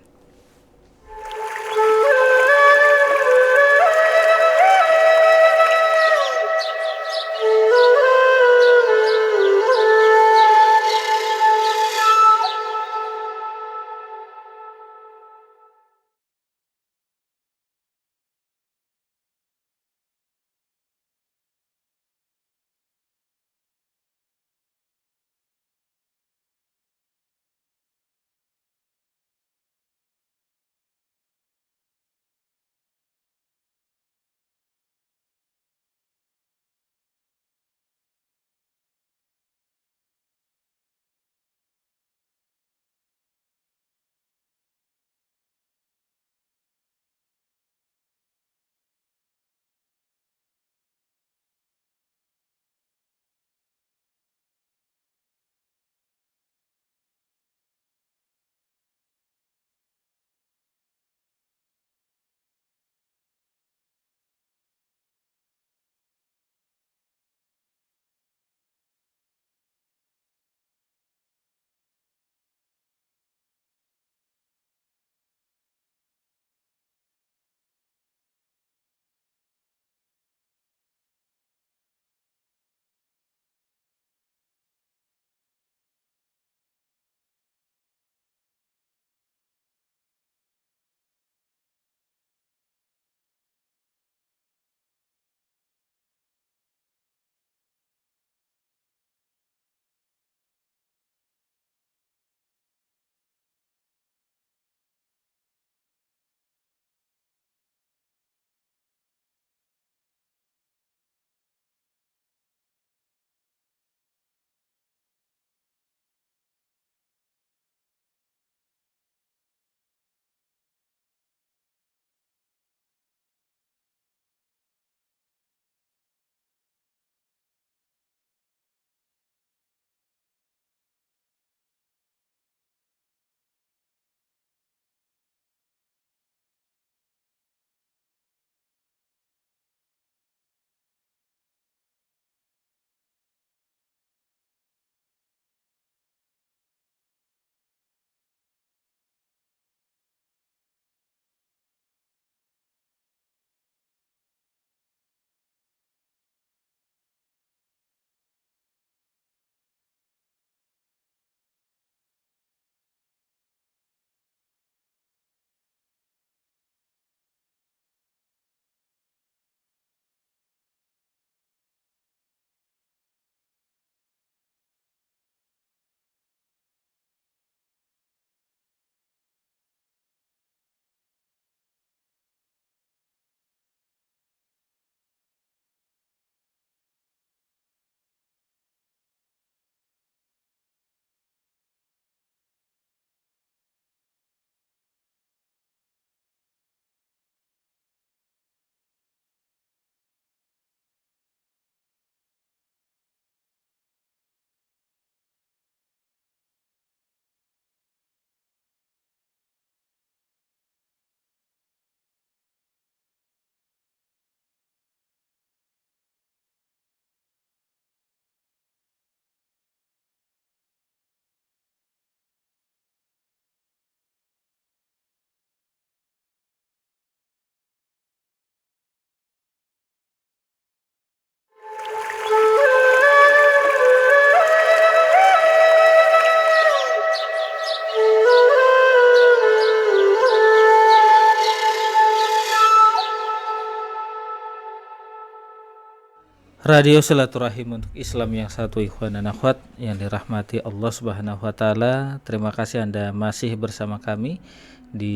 Radio Silaturahim untuk Islam yang satu, ikhwan dan akhwat yang dirahmati Allah Subhanahu wa taala. Terima kasih Anda masih bersama kami di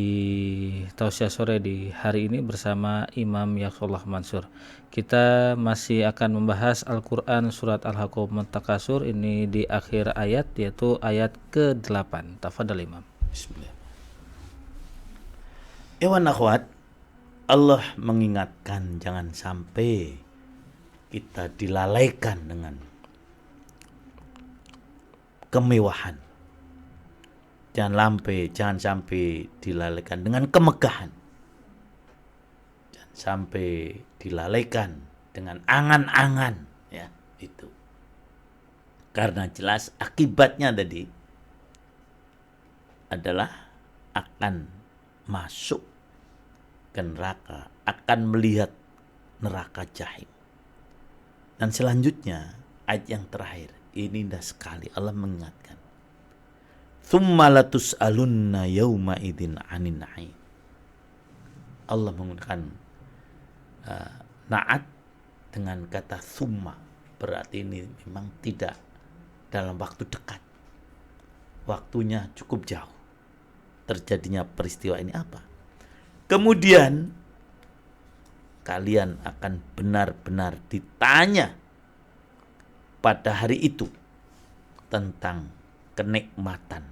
Tausiah Sore di hari ini bersama Imam Yasullah Mansur. Kita masih akan membahas Al-Qur'an surat Al-Haqqum Takasur, ini di akhir ayat yaitu ayat ke-8. Tafadhal Imam. Bismillah. Ewan akhwat, Allah mengingatkan jangan sampai kita dilalaikan dengan kemewahan. Jangan sampai dilalaikan dengan kemegahan. Jangan sampai dilalaikan dengan angan-angan, ya, itu. Karena jelas akibatnya tadi adalah akan masuk ke neraka, akan melihat neraka jahim. Dan selanjutnya ayat yang terakhir ini indah sekali, Allah mengingatkan, "Tsumma latus'alunna yauma idzin 'anin na'im." Allah menggunakan naat dengan kata summa, berarti ini memang tidak dalam waktu dekat. Waktunya cukup jauh terjadinya peristiwa ini apa? Kemudian kalian akan benar-benar ditanya pada hari itu tentang kenikmatan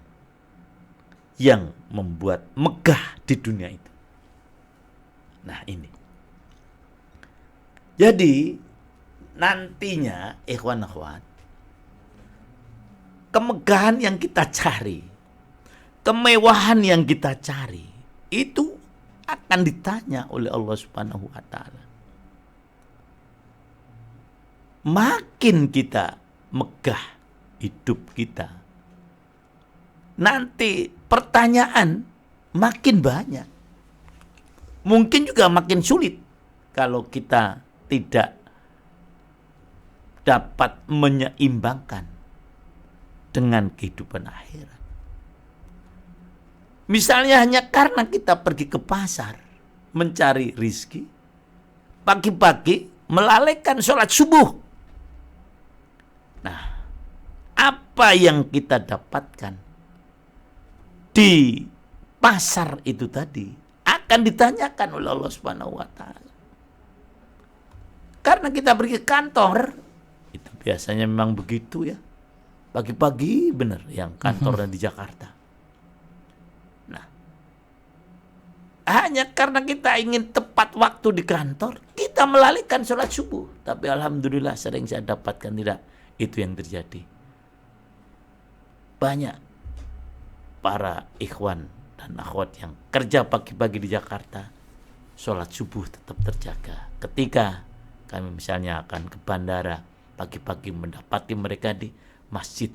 yang membuat megah di dunia itu. Nah ini. Jadi nantinya ikhwan akhwat, kemegahan yang kita cari, kemewahan yang kita cari itu akan ditanya oleh Allah Subhanahu wa taala. Makin kita megah hidup kita, nanti pertanyaan makin banyak. Mungkin juga makin sulit kalau kita tidak dapat menyeimbangkan dengan kehidupan akhirat. Misalnya hanya karena kita pergi ke pasar mencari rizki, pagi-pagi melalaikan sholat subuh. Nah, apa yang kita dapatkan di pasar itu tadi akan ditanyakan oleh Allah Subhanahu wa taala. Karena kita pergi ke kantor, itu biasanya memang begitu ya. Pagi-pagi benar yang kantornya di Jakarta. Hanya karena kita ingin tepat waktu di kantor, kita melalaikan sholat subuh. Tapi alhamdulillah sering saya dapatkan tidak itu yang terjadi. Banyak para ikhwan dan akhwat yang kerja pagi-pagi di Jakarta, sholat subuh tetap terjaga. Ketika kami misalnya akan ke bandara, pagi-pagi mendapati mereka di masjid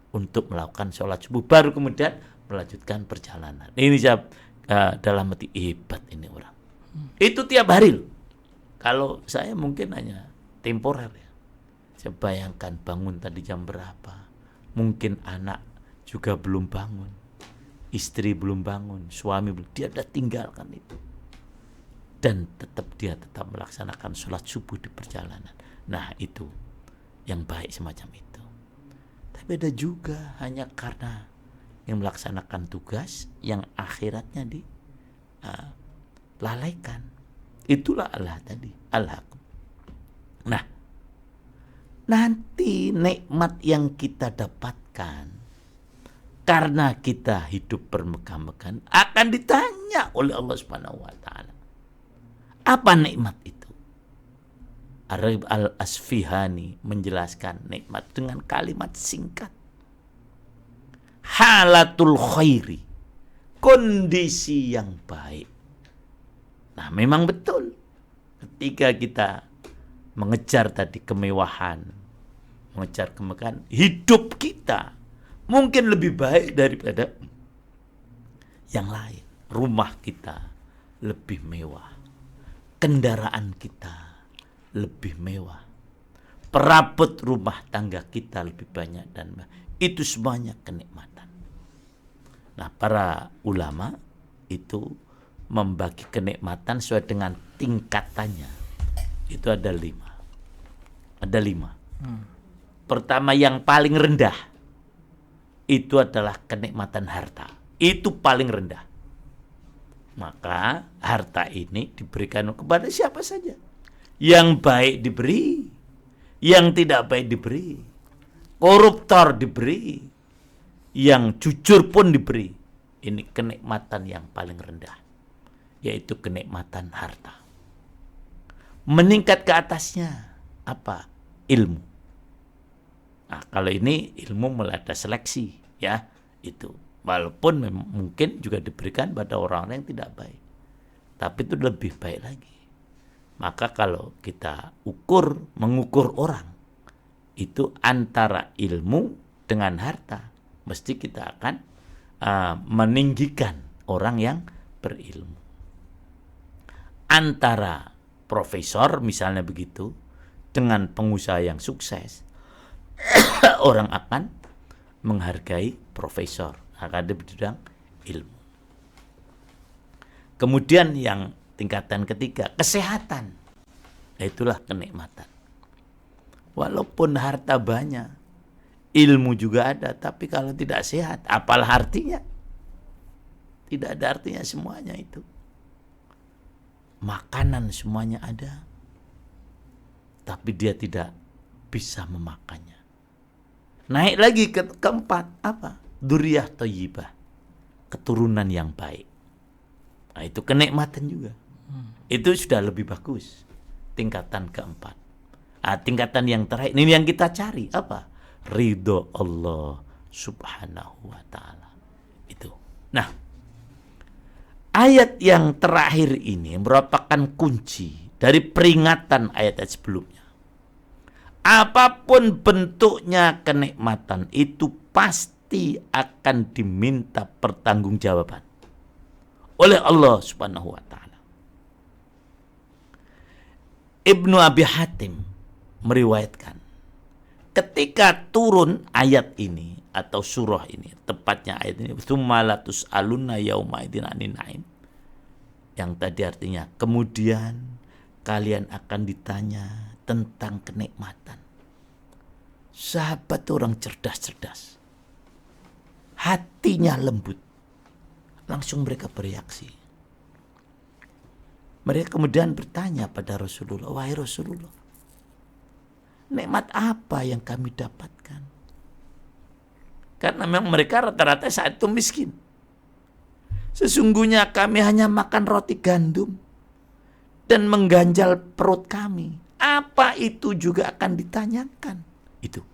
untuk melakukan sholat subuh, baru kemudian melanjutkan perjalanan. Ini saya dalam hati hebat ini orang. Itu tiap hari loh. Kalau saya mungkin hanya temporer ya. Saya bayangkan bangun tadi jam berapa. Mungkin anak juga belum bangun, istri belum bangun, suami belum. Dia sudah tinggalkan itu. Dan dia tetap melaksanakan sholat subuh di perjalanan. Nah itu yang baik semacam itu. Tapi ada juga hanya karena yang melaksanakan tugas yang akhiratnya lalaikan. Itulah Allah tadi, Al-Haqqum. Nah, nanti nikmat yang kita dapatkan karena kita hidup bermegah-megahan akan ditanya oleh Allah Subhanahu wa taala. Apa nikmat itu? Ar-Raghib Al-Asfihani menjelaskan nikmat dengan kalimat singkat. Halatul khairi, kondisi yang baik. Nah memang betul ketika kita mengejar tadi kemewahan, mengejar kemegahan, hidup kita mungkin lebih baik daripada yang lain. Rumah kita lebih mewah, kendaraan kita lebih mewah, perabot rumah tangga kita lebih banyak dan itu semuanya kenikmatan. Nah, para ulama itu membagi kenikmatan sesuai dengan tingkatannya. Itu ada 5. Ada 5. Pertama, yang paling rendah itu adalah kenikmatan harta. Itu paling rendah. Maka harta ini diberikan kepada siapa saja. Yang baik diberi, yang tidak baik diberi, koruptor diberi, yang jujur pun diberi. Ini kenikmatan yang paling rendah, yaitu kenikmatan harta. Meningkat ke atasnya apa? Ilmu. Nah, kalau ini ilmu mulai ada seleksi, ya, itu. Walaupun mungkin juga diberikan pada orang-orang yang tidak baik, tapi itu lebih baik lagi. Maka kalau kita mengukur orang, itu antara ilmu dengan harta, mesti kita akan meninggikan orang yang berilmu. Antara profesor misalnya begitu dengan pengusaha yang sukses, orang akan menghargai profesor akan di bidang ilmu. Kemudian yang tingkatan ketiga, kesehatan. Itulah kenikmatan. Walaupun harta banyak, ilmu juga ada, tapi kalau tidak sehat, apalah artinya? Tidak ada artinya semuanya itu. Makanan semuanya ada, tapi dia tidak bisa memakannya. Naik lagi ke keempat, apa? Dzurriyyah thayyibah, keturunan yang baik. Nah, itu kenikmatan juga. Itu sudah lebih bagus. Tingkatan keempat. Tingkatan yang terakhir, ini yang kita cari, apa? Ridho Allah subhanahu wa ta'ala. Itu. Nah, ayat yang terakhir ini merupakan kunci dari peringatan ayat-ayat sebelumnya. Apapun bentuknya kenikmatan itu pasti akan diminta pertanggungjawaban oleh Allah Subhanahu wa taala. Ibnu Abi Hatim meriwayatkan, ketika turun ayat ini atau surah ini, tepatnya ayat ini, tsumma latus'alunna yauma idzin 'anin na'im, yang tadi artinya kemudian kalian akan ditanya tentang kenikmatan. Sahabat orang cerdas-cerdas, hatinya lembut, langsung mereka bereaksi. Mereka kemudian bertanya pada Rasulullah, wahai Rasulullah, nikmat apa yang kami dapatkan? Karena memang mereka rata-rata saat itu miskin. Sesungguhnya kami hanya makan roti gandum dan mengganjal perut kami. Apa itu juga akan ditanyakan. Itu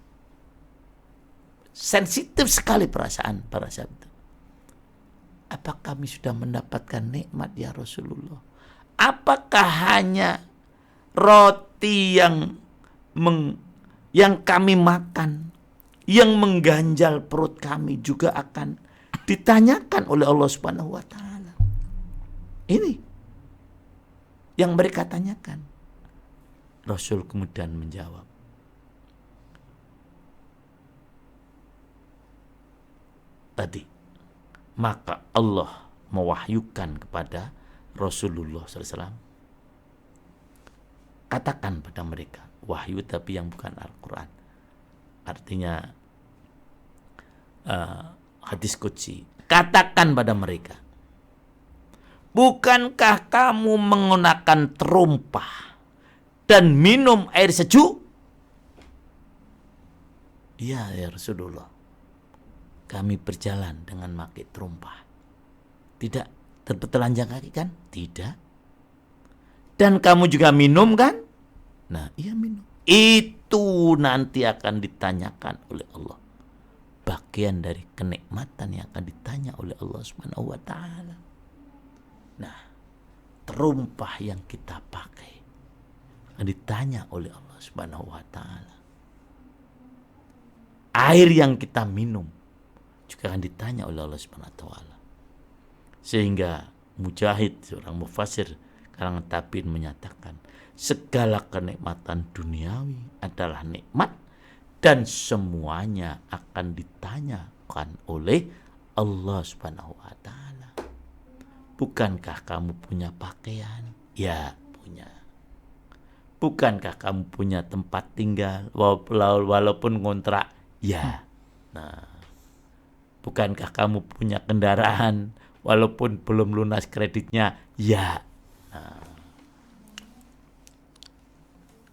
sensitif sekali perasaan para sahabat. Apa kami sudah mendapatkan nikmat ya Rasulullah? Apakah hanya roti yang kami makan, yang mengganjal perut kami juga akan ditanyakan oleh Allah Subhanahu wa taala? Ini yang mereka tanyakan. Rasul kemudian menjawab, tadi maka Allah mewahyukan kepada Rasulullah SAW, katakan pada mereka, wahyu tapi yang bukan Al-Quran, artinya hadis qudsi, katakan pada mereka, bukankah kamu menggunakan terumpah dan minum air sejuk? Iya ya Rasulullah, kami berjalan dengan memakai terumpah. Tidak tertelanjang kaki kan? Tidak. Dan kamu juga minum kan? Nah iya minum. Itu nanti akan ditanyakan oleh Allah. Bagian dari kenikmatan yang akan ditanya oleh Allah Subhanahu wa ta'ala. Nah, terumpah yang kita pakai akan ditanya oleh Allah Subhanahu wa ta'ala. Air yang kita minum juga akan ditanya oleh Allah Subhanahu wa ta'ala. Sehingga Mujahid, seorang mufassir kalangan tabi'in, menyatakan segala kenikmatan duniawi adalah nikmat dan semuanya akan ditanyakan oleh Allah Subhanahu wa ta'ala. Bukankah kamu punya pakaian? Ya, punya. Bukankah kamu punya tempat tinggal walaupun ngontrak? Ya. Nah, bukankah kamu punya kendaraan walaupun belum lunas kreditnya? Ya. Nah,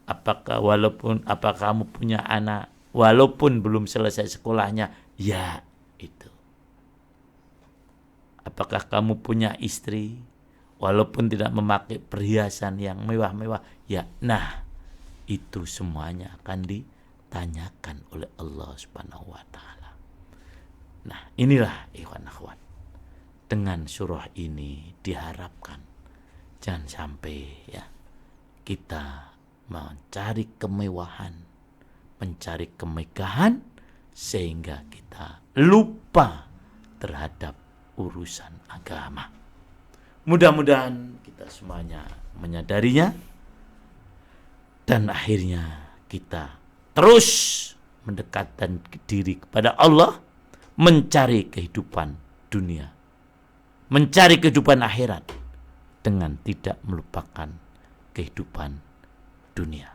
apakah kamu punya anak walaupun belum selesai sekolahnya? Ya, itu. Apakah kamu punya istri walaupun tidak memakai perhiasan yang mewah-mewah? Ya. Nah, itu semuanya akan ditanyakan oleh Allah Subhanahu wa taala. Nah, inilah ikhwan akhwat. Dengan surah ini diharapkan jangan sampai ya kita mencari kemewahan, mencari kemegahan sehingga kita lupa terhadap urusan agama. Mudah-mudahan kita semuanya menyadarinya dan akhirnya kita terus mendekatkan diri kepada Allah, mencari kehidupan dunia, mencari kehidupan akhirat dengan tidak melupakan kehidupan dunia.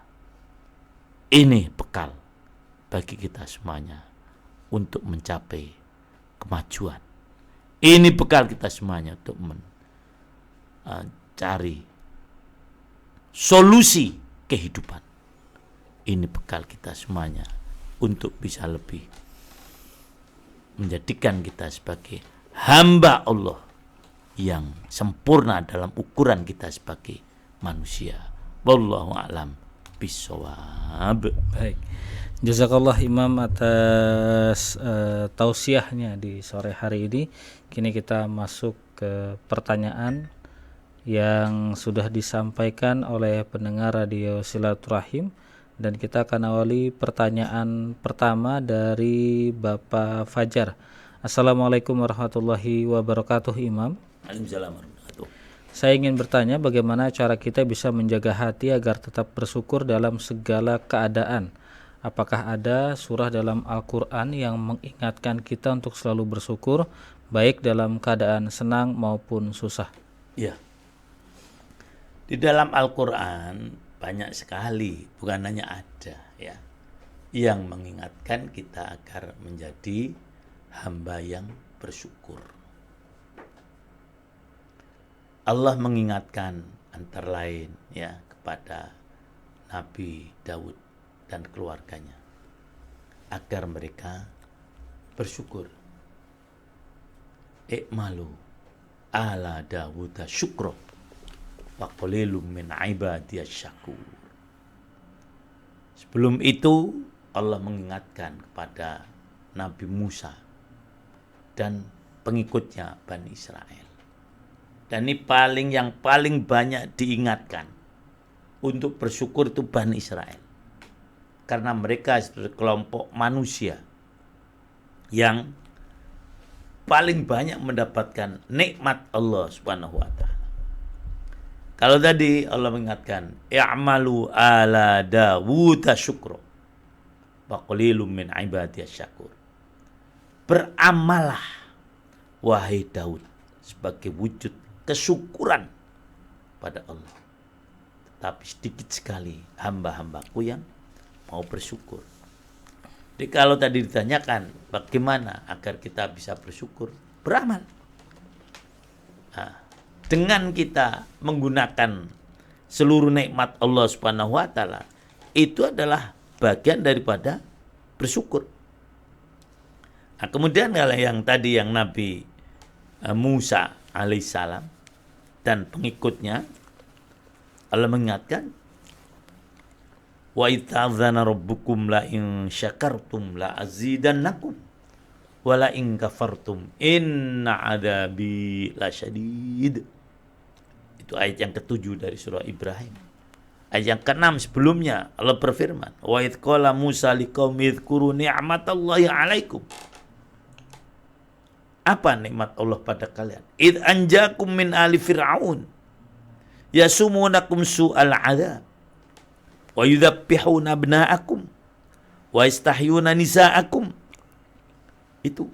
Ini bekal bagi kita semuanya untuk mencapai kemajuan. Ini bekal kita semuanya untuk mencari solusi kehidupan. Ini bekal kita semuanya untuk bisa lebih menjadikan kita sebagai hamba Allah yang sempurna dalam ukuran kita sebagai manusia. Wallahu a'lam bishawab. Baik. Jazakallah Imam atas tausiahnya di sore hari ini. Kini kita masuk ke pertanyaan yang sudah disampaikan oleh pendengar Radio Silaturahim, dan kita akan awali pertanyaan pertama dari Bapak Fajar. Assalamualaikum warahmatullahi wabarakatuh Imam. Waalaikumsalam warahmatullahi. Saya ingin bertanya bagaimana cara kita bisa menjaga hati agar tetap bersyukur dalam segala keadaan. Apakah ada surah dalam Al-Quran yang mengingatkan kita untuk selalu bersyukur baik dalam keadaan senang maupun susah? Ya. Di dalam Al-Quran banyak sekali, bukan hanya ada ya, yang mengingatkan kita agar menjadi hamba yang bersyukur. Allah mengingatkan antara lain ya kepada Nabi Daud dan keluarganya agar mereka bersyukur. I'malu ala Dawud syukra wa qalilum min ibadiyasy syakur. Sebelum itu Allah mengingatkan kepada Nabi Musa dan pengikutnya Bani Israel. Dan ini yang paling banyak diingatkan untuk bersyukur itu Bani Israel. Karena mereka sebagai kelompok manusia yang paling banyak mendapatkan nikmat Allah Subhanahu wa taala. Kalau tadi Allah mengingatkan, i'malu ala Dawud syukra wa qalilum min ibadiyasy syakur. Beramalah wahai Daud sebagai wujud kesyukuran pada Allah. Tetapi sedikit sekali hamba-hambaku yang mau bersyukur. Jadi kalau tadi ditanyakan bagaimana agar kita bisa bersyukur, beramal. Nah, dengan kita menggunakan seluruh nikmat Allah Subhanahu wa taala, itu adalah bagian daripada bersyukur. Nah, kemudian kalau yang tadi yang Nabi Musa alaihissalam dan pengikutnya, Allah mengingatkan, wa idza'adzana rabbukum la in syakartum la azidannakum wa la in kafartum inna adzabi lasyadid. Itu ayat yang ke-7 dari surah Ibrahim. Ayat yang ke-6 sebelumnya Allah berfirman, wa idz qala Musa liqaumi dzkuru ni'matallahi 'alaikum. Apa nikmat Allah pada kalian? Idz anjakum min ali fir'aun yasumunakum su'al 'adzab wa yudzabbihuna abna'akum wa yastahyuna nisa'akum. Itu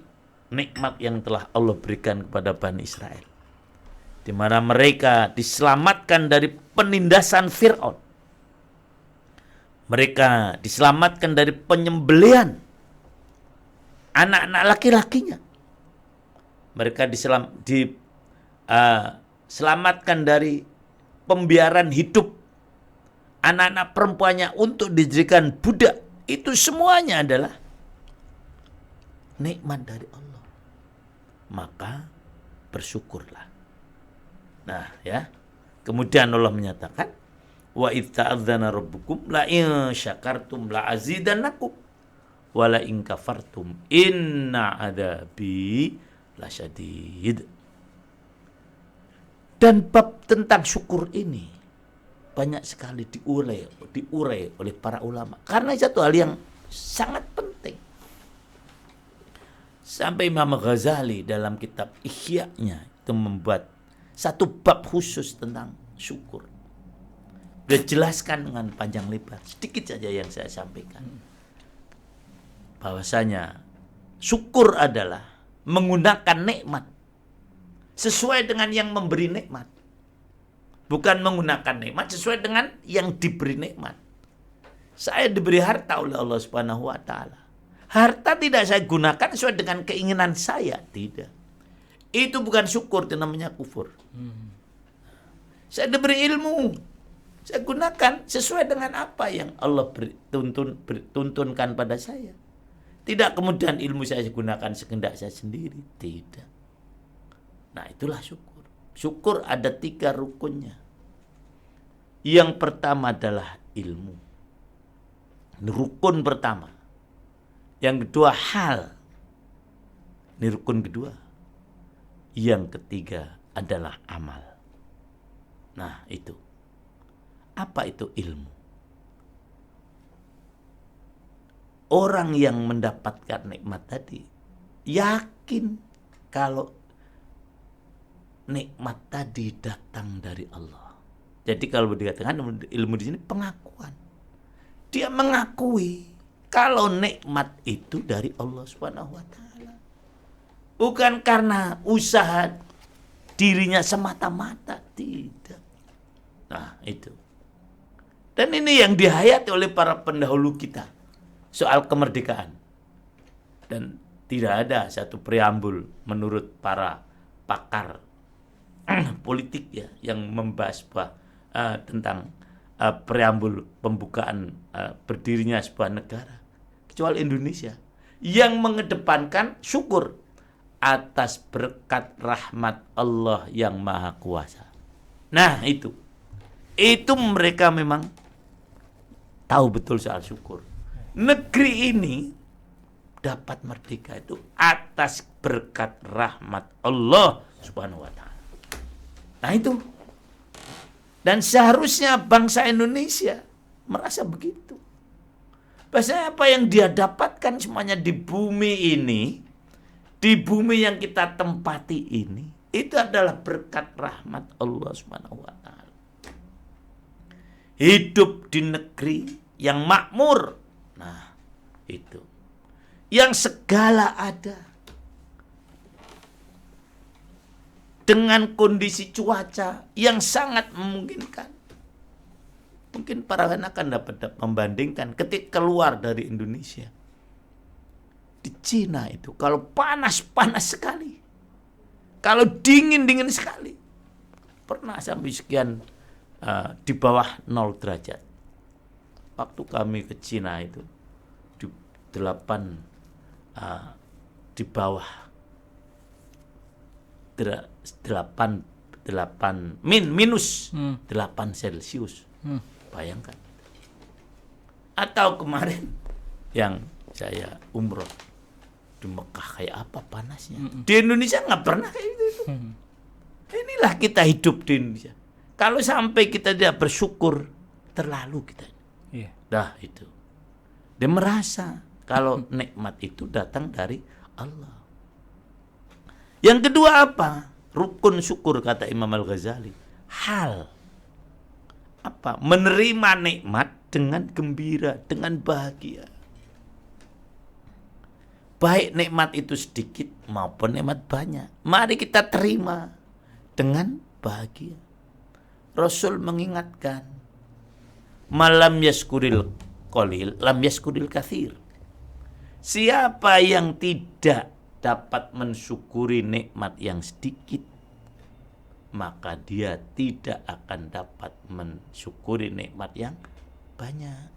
nikmat yang telah Allah berikan kepada Bani Israel, di mana mereka diselamatkan dari penindasan Fir'aun. Mereka diselamatkan dari penyembelihan anak-anak laki-lakinya. Mereka diselamatkan dari pembiaran hidup anak-anak perempuannya untuk dijadikan budak. Itu semuanya adalah nikmat dari Allah. Maka bersyukurlah. Nah, ya. Kemudian Allah menyatakan, wa idz ta'adzana rabbukum la in syakartum la azidannakum wa la in kafartum inna adzabi lasyadid. Dan bab tentang syukur ini banyak sekali diurai oleh para ulama karena satu hal yang sangat penting. Sampai Imam Ghazali dalam kitab Ihya-nya itu membuat satu bab khusus tentang syukur. Dia jelaskan dengan panjang lebar. Sedikit saja yang saya sampaikan. Bahwasanya syukur adalah menggunakan nikmat sesuai dengan yang memberi nikmat. Bukan menggunakan nikmat sesuai dengan yang diberi nikmat. Saya diberi harta oleh Allah Subhanahu wa taala. Harta tidak saya gunakan sesuai dengan keinginan saya, tidak. Itu bukan syukur, itu namanya kufur. Saya diberi ilmu, saya gunakan sesuai dengan apa yang Allah tuntunkan pada saya. Tidak kemudian ilmu saya gunakan sekehendak saya sendiri, tidak. Nah, itulah syukur. Syukur ada 3 rukunnya. Yang pertama adalah ilmu. Ini rukun pertama. Yang kedua hal. Ini rukun kedua. Yang ketiga adalah amal. Nah, itu. Apa itu ilmu? Orang yang mendapatkan nikmat tadi yakin kalau nikmat tadi datang dari Allah. Jadi kalau dikatakan ilmu di sini pengakuan. Dia mengakui kalau nikmat itu dari Allah Subhanahu wa taala. Bukan karena usaha dirinya semata-mata, tidak. Nah, itu. Dan ini yang dihayati oleh para pendahulu kita soal kemerdekaan. Dan tidak ada satu preambul menurut para pakar politik ya yang membahas tentang preambul pembukaan berdirinya sebuah negara kecuali Indonesia yang mengedepankan syukur atas berkat rahmat Allah yang maha kuasa. Nah, itu mereka memang tahu betul soal syukur. Negeri ini dapat merdeka itu atas berkat rahmat Allah Subhanahu wa taala. Nah, itu. Dan seharusnya bangsa Indonesia merasa begitu. Bahasanya apa yang dia dapatkan semuanya di bumi ini, di bumi yang kita tempati ini, itu adalah berkat rahmat Allah Subhanahu wa taala. Hidup di negeri yang makmur. Nah, itu. Yang segala ada. Dengan kondisi cuaca yang sangat memungkinkan. Mungkin para anak akan dapat membandingkan ketika keluar dari Indonesia. Di Cina itu kalau panas-panas sekali. Kalau dingin-dingin sekali. Pernah sampai sekian di bawah 0 derajat. Waktu kami ke Cina itu di 8 di bawah 8 minus 8 Celcius. Bayangkan. Atau kemarin yang saya umroh di Mekah kayak apa panasnya. Di Indonesia nggak pernah kayak gitu. Inilah kita hidup di Indonesia. Kalau sampai kita tidak bersyukur, terlalu kita. Dah itu. Dia merasa kalau nikmat itu datang dari Allah. Yang kedua apa? Rukun syukur kata Imam Al-Ghazali. Hal. Apa? Menerima nikmat dengan gembira, dengan bahagia. Baik nikmat itu sedikit maupun nikmat banyak. Mari kita terima dengan bahagia. Rasul mengingatkan, malam yaskuril qalil lam yaskuril katsir. Siapa yang tidak dapat mensyukuri nikmat yang sedikit, maka dia tidak akan dapat mensyukuri nikmat yang banyak.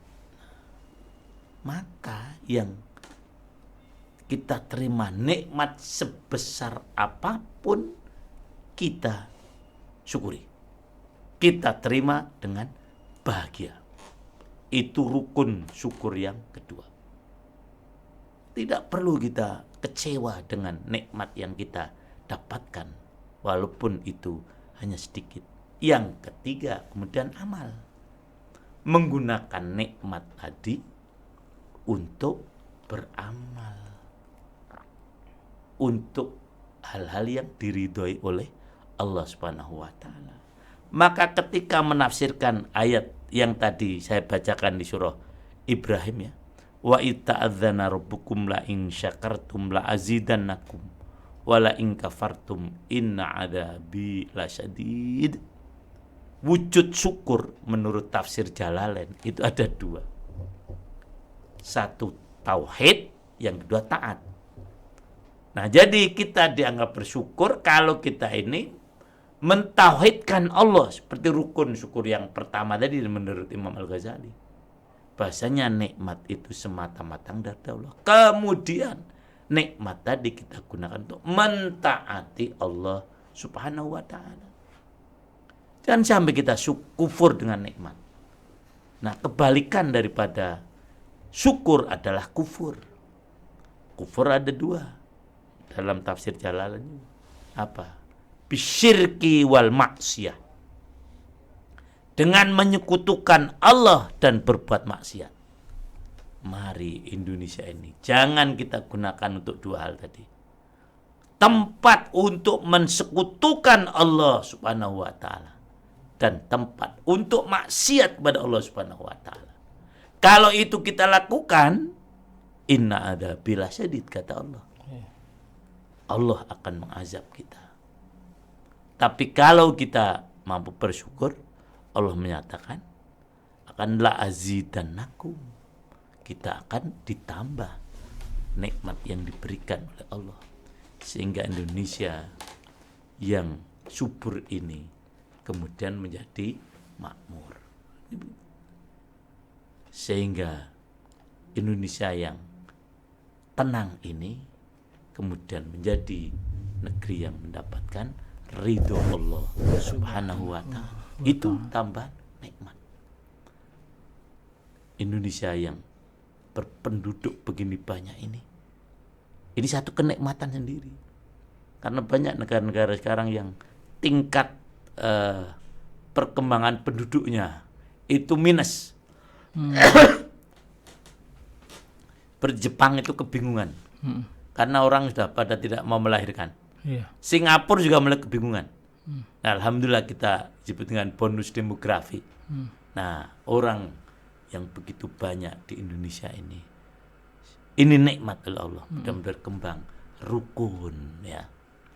Maka yang kita terima nikmat sebesar apapun, kita syukuri. Kita terima dengan bahagia. Itu rukun syukur yang kedua. Tidak perlu kita kecewa dengan nikmat yang kita dapatkan, walaupun itu hanya sedikit. Yang ketiga, kemudian amal. Menggunakan nikmat tadi untuk beramal, untuk hal-hal yang diridhoi oleh Allah Subhanahu wa taala. Maka ketika menafsirkan ayat yang tadi saya bacakan di surah Ibrahim ya, wa ita'adzana rabbukum la in syakartum la azidannakum wa la in kafartum inna adzabi lasyadid. Wujud syukur menurut tafsir Jalalain itu ada dua. Satu tauhid, yang kedua taat. Nah, jadi kita dianggap bersyukur kalau kita ini mentauhidkan Allah, seperti rukun syukur yang pertama tadi menurut Imam Al-Ghazali. Bahasanya nikmat itu semata-mata dari Allah. Kemudian nikmat tadi kita gunakan untuk mentaati Allah Subhanahu wa taala. Jangan sampai kita kufur dengan nikmat. Nah, kebalikan daripada syukur adalah kufur. Kufur ada dua dalam tafsir Jalalain. Apa? Bisyirki wal maksiyah, dengan menyekutukan Allah dan berbuat maksiat. Mari Indonesia ini jangan kita gunakan untuk dua hal tadi. Tempat untuk mensekutukan Allah Subhanahu wa taala dan tempat untuk maksiat kepada Allah Subhanahu wa taala. Kalau itu kita lakukan, inna adzabi lasyadid, kata Allah. Allah akan mengazab kita. Tapi kalau kita mampu bersyukur, Allah menyatakan akan la azidannakum, kita akan ditambah nikmat yang diberikan oleh Allah, sehingga Indonesia yang subur ini kemudian menjadi makmur, sehingga Indonesia yang tenang ini kemudian menjadi negeri yang mendapatkan ridho Allah Subhanahu wa ta'ala. Itu tambahan nikmat. Indonesia yang berpenduduk begini banyak ini satu kenikmatan sendiri. Karena banyak negara-negara sekarang yang tingkat perkembangan penduduknya itu minus. Jepang itu kebingungan. Karena orang sudah pada tidak mau melahirkan. Singapura juga mulai kebingungan. Nah, alhamdulillah kita disebut dengan bonus demografi. Nah, orang yang begitu banyak di Indonesia ini nikmat oleh Allah. Dan berkembang rukun ya.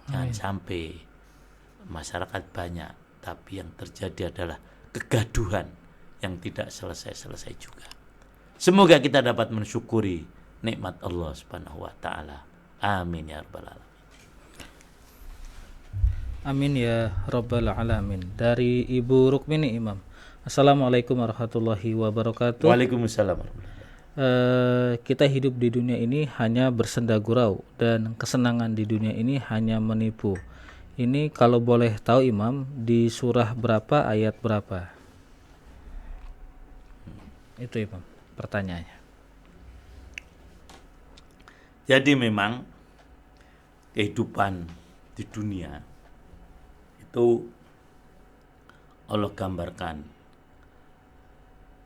Jangan sampai masyarakat banyak, tapi yang terjadi adalah kegaduhan yang tidak selesai-selesai juga. Semoga kita dapat mensyukuri nikmat Allah Subhanahu wa taala. Amin ya rabbal alamin. Amin ya rabbal alamin. Dari Ibu Rukmini Imam. Assalamualaikum warahmatullahi wabarakatuh. Waalaikumsalam warahmatullahi wabarakatuh. Kita hidup di dunia ini hanya bersenda gurau, dan kesenangan di dunia ini hanya menipu. Ini kalau boleh tahu Imam, di surah berapa, ayat berapa? Itu Imam pertanyaannya. Jadi memang kehidupan di dunia itu Allah gambarkan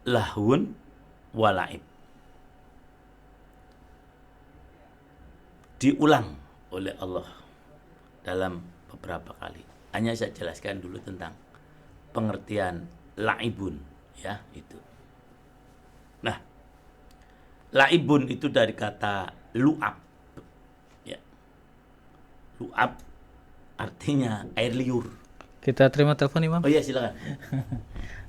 lahun walaib. Diulang oleh Allah dalam beberapa kali. Hanya saya jelaskan dulu tentang pengertian laibun ya itu. Nah, laibun itu dari kata lu'ab. Ya. Lu'ab artinya air liur. Kita terima telepon Imam. Oh iya, silakan.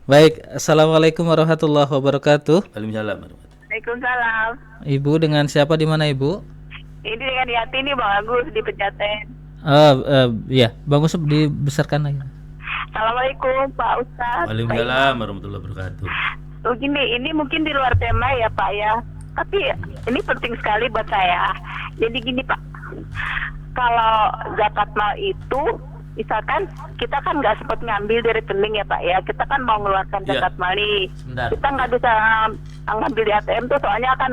Baik, assalamualaikum warahmatullahi wabarakatuh. Waalaikumsalam warahmatullahi. Waalaikumsalam. Ibu dengan siapa di mana Ibu? Ini dengan Yati nih Bang Agus di Pejaten. Ya, bagus dibesarkan lagi. Assalamualaikum Pak Ustadz. Waalaikumsalam warahmatullahi wabarakatuh. Begini, ini mungkin di luar tema ya Pak ya. Tapi ini penting sekali buat saya. Jadi gini Pak, kalau zakat mal itu, misalkan kita kan nggak sempat ngambil di rekening ya Pak ya. Kita kan mau mengeluarkan Iya. zakat mal nih. Sebentar. Kita nggak bisa ngambil di ATM tuh soalnya akan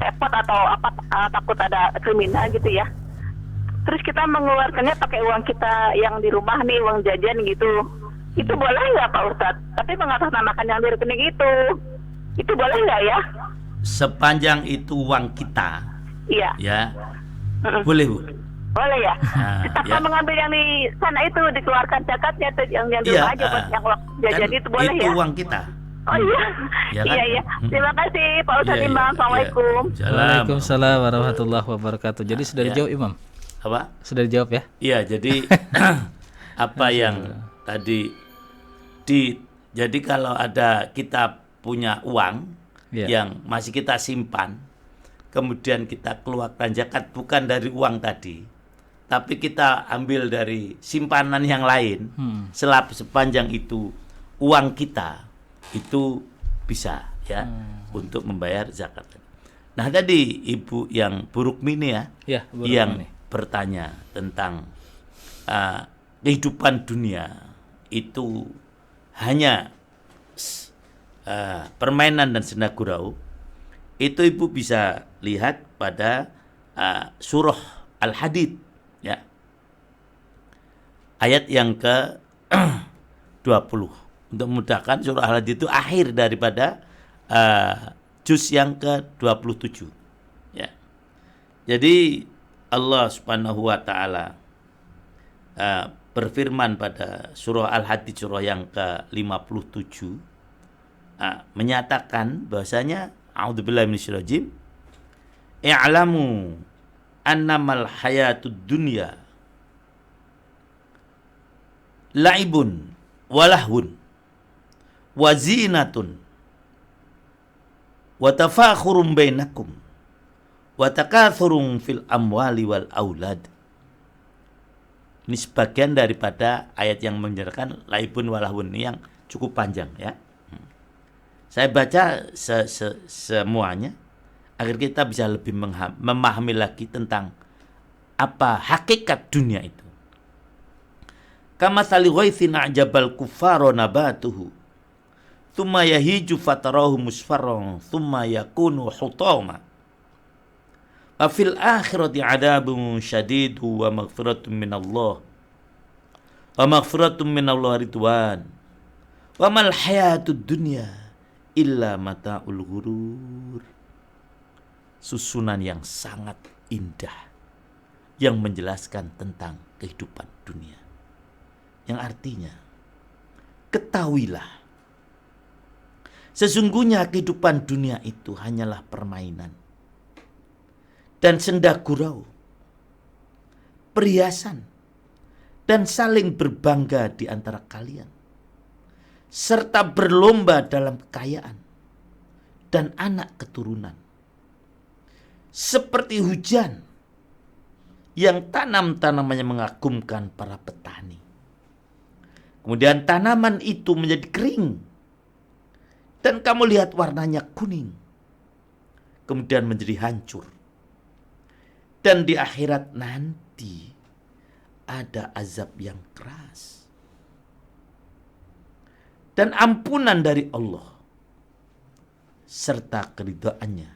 repot atau apa takut ada kriminal gitu ya. Terus kita mengeluarkannya pakai uang kita yang di rumah nih, uang jajan gitu. Itu boleh nggak Pak Ustadz? Tapi mengatasnamakan yang di rekening itu boleh nggak ya? Sepanjang itu uang kita, Iya, ya, boleh Bu. boleh ya. Nah, Tanpa ya. mengambil yang di sana itu dikeluarkan zakatnya tuh yang di Iya, rumah aja buat yang uang jajan kan itu boleh itu ya? uang kita. Oh iya, Ya kan? iya. Terima kasih Pak Ustadz Iya, Imam. iya, Assalamualaikum. iya. Waalaikumsalam warahmatullahi wabarakatuh. Jadi sudah Ya. dijawab Imam? Apa? Sudah dijawab ya? Iya, jadi apa yang tadi jadi kalau ada kita punya uang Iya. yang masih kita simpan, kemudian kita keluarkan zakat bukan dari uang tadi, tapi kita ambil dari simpanan yang lain, sepanjang itu uang kita, itu bisa ya untuk membayar zakat. Nah tadi ibu yang buruk mini ya, Ya, Bu yang Rukmini. bertanya tentang kehidupan dunia itu hanya permainan dan senda gurau, itu ibu bisa lihat pada surah Al-Hadid ya, ayat yang ke 20. Untuk memudahkan, surah Al-Hadid itu akhir daripada juz yang ke 27 ya. Jadi Allah Subhanahu wa taala berfirman pada surah Al-Hadid surah yang ke-57 menyatakan bahwasanya a'udzubillahi minasyaitonir rajim, i'lamu annamal hayatud dunya la'ibun walahun wa zinatun wa tafakhurum bainakum wa takatsurun fil amwali wal aulad. Ini sebagian daripada ayat yang menjelaskan laibun walahun, ini yang cukup panjang ya. Saya baca semuanya agar kita bisa lebih memahami lagi tentang apa hakikat dunia itu. Kama sali ghaithin a'jabal kuffara nabatuhu thumma yahiju fatarahu musfarran thumma yakunu hutama wa fil akhirati adabun syadidu wa maghfiratun minallah ridwan wa mal hayatud dunya illa mata'ul ghurur. Susunan yang sangat indah yang menjelaskan tentang kehidupan dunia, yang artinya ketahuilah sesungguhnya kehidupan dunia itu hanyalah permainan dan senda gurau, perhiasan, dan saling berbangga di antara kalian, serta berlomba dalam kekayaan dan anak keturunan, seperti hujan yang tanam-tanamannya mengagumkan para petani. Kemudian tanaman itu menjadi kering dan kamu lihat warnanya kuning, kemudian menjadi hancur. Dan di akhirat nanti ada azab yang keras dan ampunan dari Allah serta keridhaannya,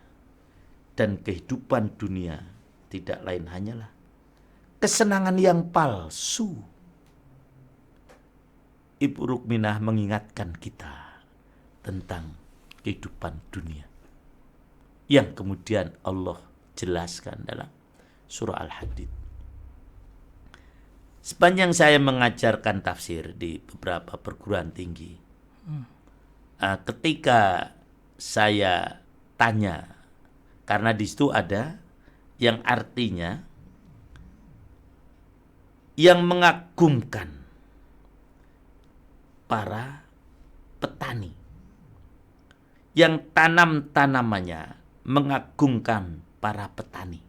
dan kehidupan dunia tidak lain hanyalah kesenangan yang palsu. Ibu Rukminah mengingatkan kita tentang kehidupan dunia yang kemudian Allah jelaskan dalam surah Al-Hadid. Sepanjang saya mengajarkan tafsir di beberapa perguruan tinggi, ketika saya tanya, karena di situ ada yang artinya yang mengagumkan para petani yang tanam tanamannya mengagungkan para petani.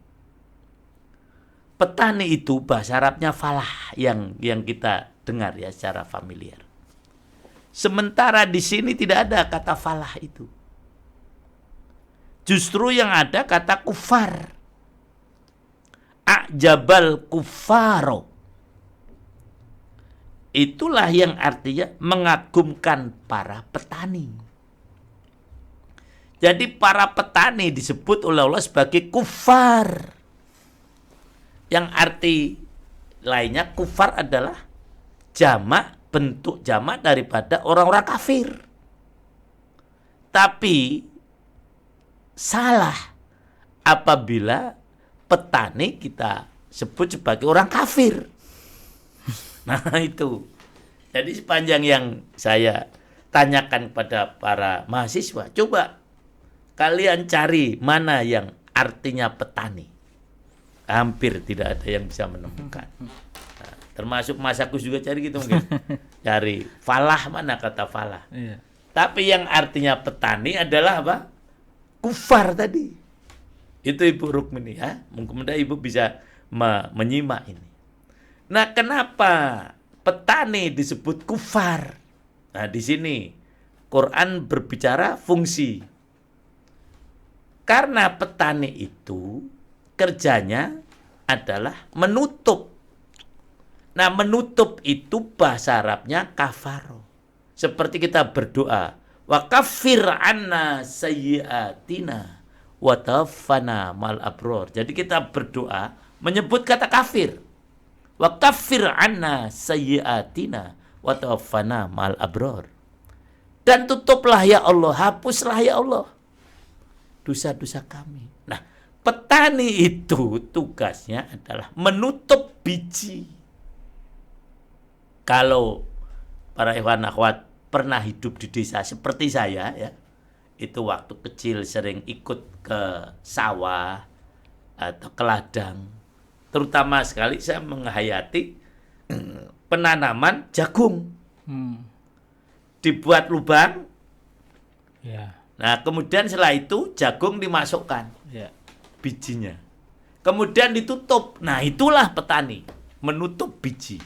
Petani itu bahasa Arabnya falah yang kita dengar ya secara familiar. Sementara di sini tidak ada kata falah itu. Justru yang ada kata kufar. A'jabal kufaro. Itulah yang artinya mengagumkan para petani. Jadi para petani disebut oleh Allah sebagai kufar. Yang arti lainnya kufar adalah bentuk jamak daripada orang-orang kafir. Tapi salah apabila petani kita sebut sebagai orang kafir. Nah itu. Jadi sepanjang yang saya tanyakan kepada para mahasiswa, coba kalian cari mana yang artinya petani. Hampir tidak ada yang bisa menemukan. Nah, termasuk Mas Agus juga cari gitu mungkin. Cari falah, mana kata falah. Iya. Tapi yang artinya petani adalah apa? Kufar tadi. Itu Ibu Rukmini ya. Mudah-mudahan Ibu bisa menyimak ini. Nah, kenapa petani disebut kufar? Nah, di sini Quran berbicara fungsi. Karena petani itu kerjanya adalah menutup. Nah, menutup itu bahasa Arabnya kafaro. Seperti kita berdoa, wa kaffir anna sayyiatina wa tawaffana mal abror. Jadi kita berdoa menyebut kata kafir. Wa kaffir anna sayyiatina wa tawaffana mal abror. Dan tutuplah ya Allah, hapuslah ya Allah dosa-dosa kami. Nah, petani itu tugasnya adalah menutup biji. Kalau para ikhwan akhwat pernah hidup di desa seperti saya ya, itu waktu kecil sering ikut ke sawah atau ke ladang. Terutama sekali saya menghayati penanaman jagung. Dibuat lubang. Ya. Nah, kemudian setelah itu jagung dimasukkan. Ya. Bijinya. Kemudian ditutup. Nah, itulah petani, menutup biji.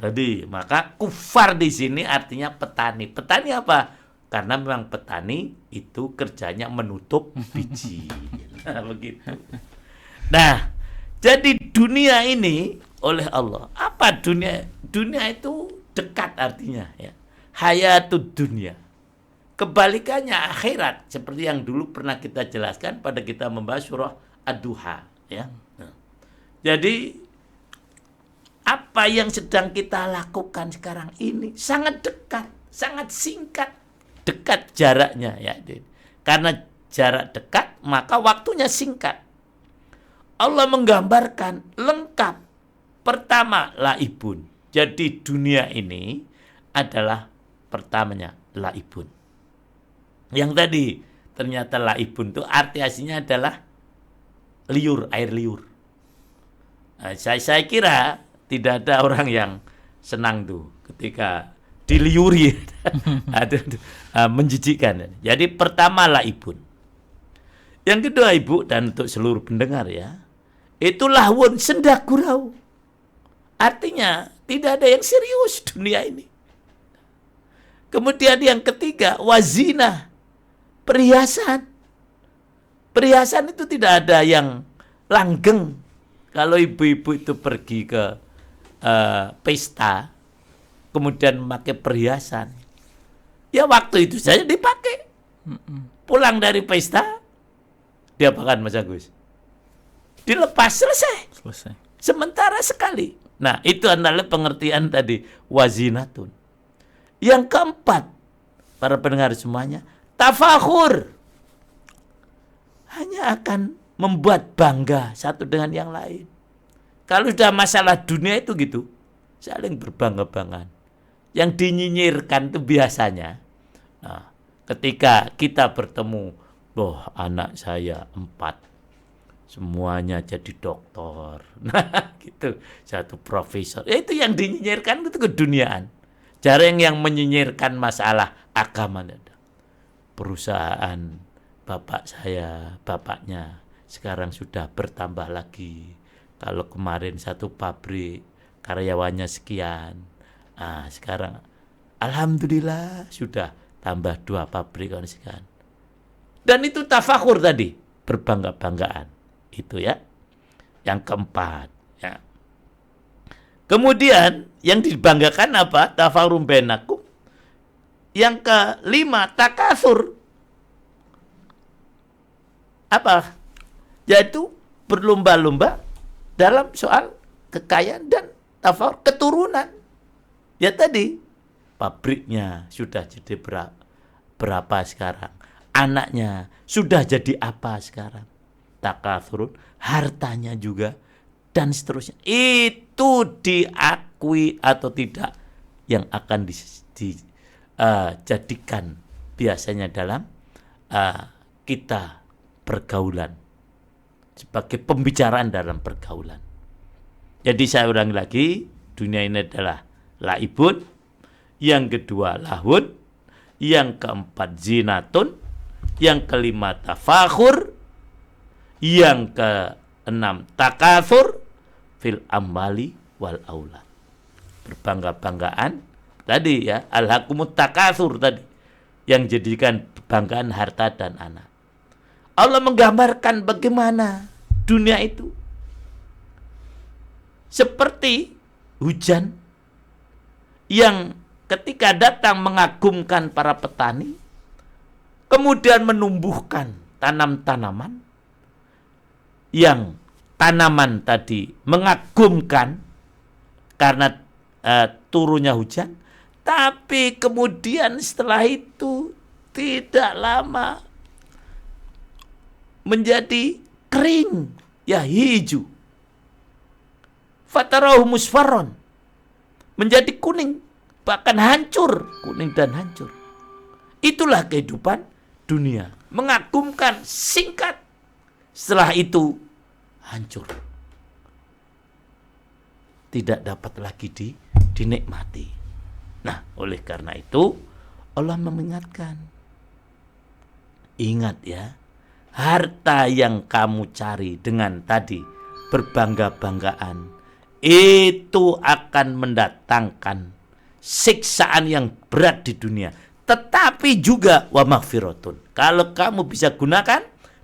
Tadi, maka kufar di sini artinya petani. Petani apa? Karena memang petani itu kerjanya menutup biji. Nah, begitu. Nah, jadi dunia ini oleh Allah. Apa dunia? Dunia itu dekat artinya ya. Hayatud dunia. Kebalikannya akhirat, seperti yang dulu pernah kita jelaskan pada kita membahas surah Ad-Duha ya. Nah, jadi apa yang sedang kita lakukan sekarang ini sangat dekat, sangat singkat, dekat jaraknya ya. Karena jarak dekat, maka waktunya singkat. Allah menggambarkan lengkap. Pertama, laibun. Jadi dunia ini adalah pertamanya laibun. Yang tadi ternyata laibun itu arti aslinya adalah liur, air liur. Nah, saya kira tidak ada orang yang senang tuh ketika diliuri. Menjijikkan. Jadi pertama laibun. Yang kedua Ibu dan untuk seluruh pendengar ya, itu lahwun, senda gurau. Artinya tidak ada yang serius dunia ini. Kemudian yang ketiga wazina, perhiasan. Perhiasan itu tidak ada yang langgeng. Kalau ibu-ibu itu pergi ke pesta, kemudian memakai perhiasan, ya waktu itu saja dipakai. Pulang dari pesta, diapakan Mas Agus? Dilepas, selesai. Sementara sekali. Nah, itu adalah pengertian tadi wazinatun. Yang keempat, para pendengar semuanya, tafakhur. Hanya akan membuat bangga satu dengan yang lain. Kalau sudah masalah dunia itu gitu, saling berbangga-banggaan. Yang dinyinyirkan itu biasanya, nah, ketika kita bertemu, anak saya 4, semuanya jadi doktor. Nah, gitu. Satu profesor. Ya, itu yang dinyinyirkan itu keduniaan. Jarang yang menyinyirkan masalah agama. Perusahaan bapak saya, bapaknya sekarang sudah bertambah lagi. Kalau kemarin satu pabrik karyawannya sekian, sekarang alhamdulillah sudah tambah 2 pabrik kan sekian. Dan itu tafakur tadi, berbangga-banggaan. Itu ya. Yang keempat, ya. Kemudian yang dibanggakan apa? Tafarum bainakum. Yang kelima, takasur. Apa? Yaitu berlomba-lomba dalam soal kekayaan dan tafakur keturunan. Ya tadi, pabriknya sudah jadi berapa sekarang? Anaknya sudah jadi apa sekarang? Takasurun, hartanya juga, dan seterusnya. Itu diakui atau tidak yang akan dijadikan biasanya dalam kita pergaulan, sebagai pembicaraan dalam pergaulan. Jadi saya ulangi lagi, dunia ini adalah laibun, yang kedua lahun, yang keempat zinatun, yang kelima tafakhur, yang keenam takasur fil amwali wal aulad. Berbangga-banggaan tadi ya, alhaqumut takasur tadi, yang jadikan banggaan harta dan anak. Allah menggambarkan bagaimana dunia itu seperti hujan yang ketika datang mengagumkan para petani, kemudian menumbuhkan tanam-tanaman yang tanaman tadi mengagumkan karena turunnya hujan, tapi kemudian setelah itu tidak lama menjadi kering, ya hijau. Fatarahu musfarron, menjadi kuning, bahkan hancur, kuning dan hancur. Itulah kehidupan dunia, mengagumkan, singkat, setelah itu hancur, tidak dapat lagi dinikmati. Nah, oleh karena itu Allah mengingatkan, ingat ya, harta yang kamu cari dengan tadi berbangga-banggaan itu akan mendatangkan siksaan yang berat di dunia, tetapi juga wa maghfiratun. Kalau kamu bisa gunakan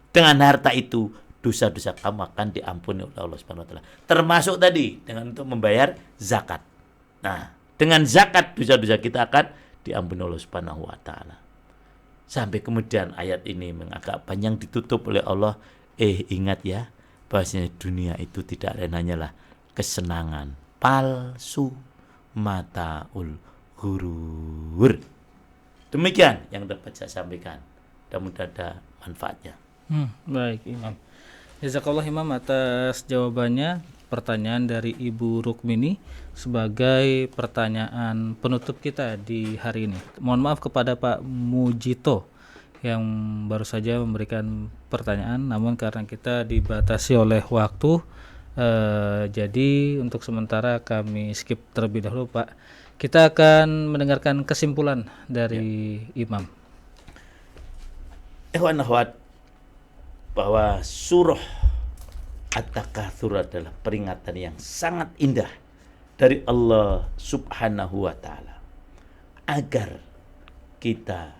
dengan harta itu, dosa-dosa kamu akan diampuni oleh Allah Subhanahu wa taala. Termasuk tadi dengan untuk membayar zakat. Nah, dengan zakat dosa-dosa kita akan diampuni oleh Allah Subhanahu wa taala. Sampai kemudian ayat ini agak panjang ditutup oleh Allah. Ingat ya, bahwasanya dunia itu tidak lain hanyalah kesenangan palsu, mataul ghurur. Demikian yang dapat saya sampaikan. Mudah-mudahan ada manfaatnya. Baik Imam. Jazakallah Imam atas jawabannya. Pertanyaan dari Ibu Rukmini sebagai pertanyaan penutup kita di hari ini. Mohon maaf kepada Pak Mujito yang baru saja memberikan pertanyaan, namun karena kita dibatasi oleh waktu, jadi untuk sementara kami skip terlebih dahulu Pak. Kita akan mendengarkan kesimpulan dari Imam. Ikhwan akhwat, bahwa surah At-Takatsur adalah peringatan yang sangat indah dari Allah Subhanahu wa taala agar kita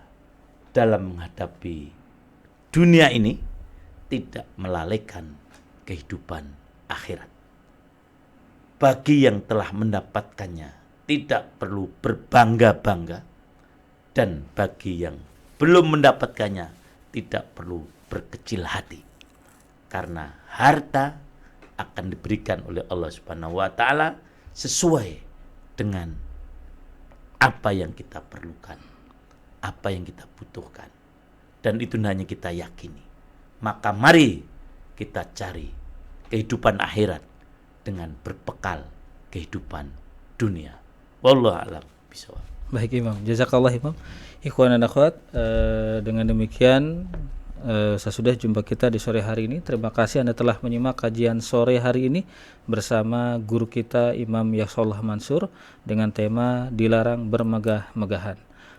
dalam menghadapi dunia ini tidak melalaikan kehidupan akhirat. Bagi yang telah mendapatkannya tidak perlu berbangga-bangga, dan bagi yang belum mendapatkannya tidak perlu berkecil hati, karena harta akan diberikan oleh Allah Subhanahu wa taala sesuai dengan apa yang kita perlukan, apa yang kita butuhkan, dan itu hanya kita yakini. Maka mari kita cari kehidupan akhirat dengan berbekal kehidupan dunia. Wallahu a'lam bishawab. Baik Imam, jazakallah Imam. Ikhwan dan akhwat, dengan demikian sesudah jumpa kita di sore hari ini. Terima kasih Anda telah menyimak kajian sore hari ini bersama guru kita Imam Yasollah Mansur dengan tema dilarang bermegah-megahan.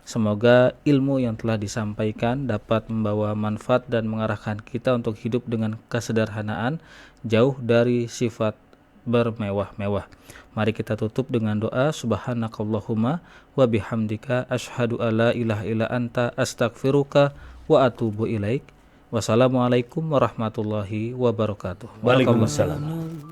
Semoga ilmu yang telah disampaikan dapat membawa manfaat dan mengarahkan kita untuk hidup dengan kesederhanaan, jauh dari sifat bermewah-mewah. Mari kita tutup dengan doa. Subhanakallahumma wa bihamdika asyhadu alla ilaha illa anta astaghfiruka wa atubu ilaik. Wassalamualaikum warahmatullahi wabarakatuh. Waalaikumsalam.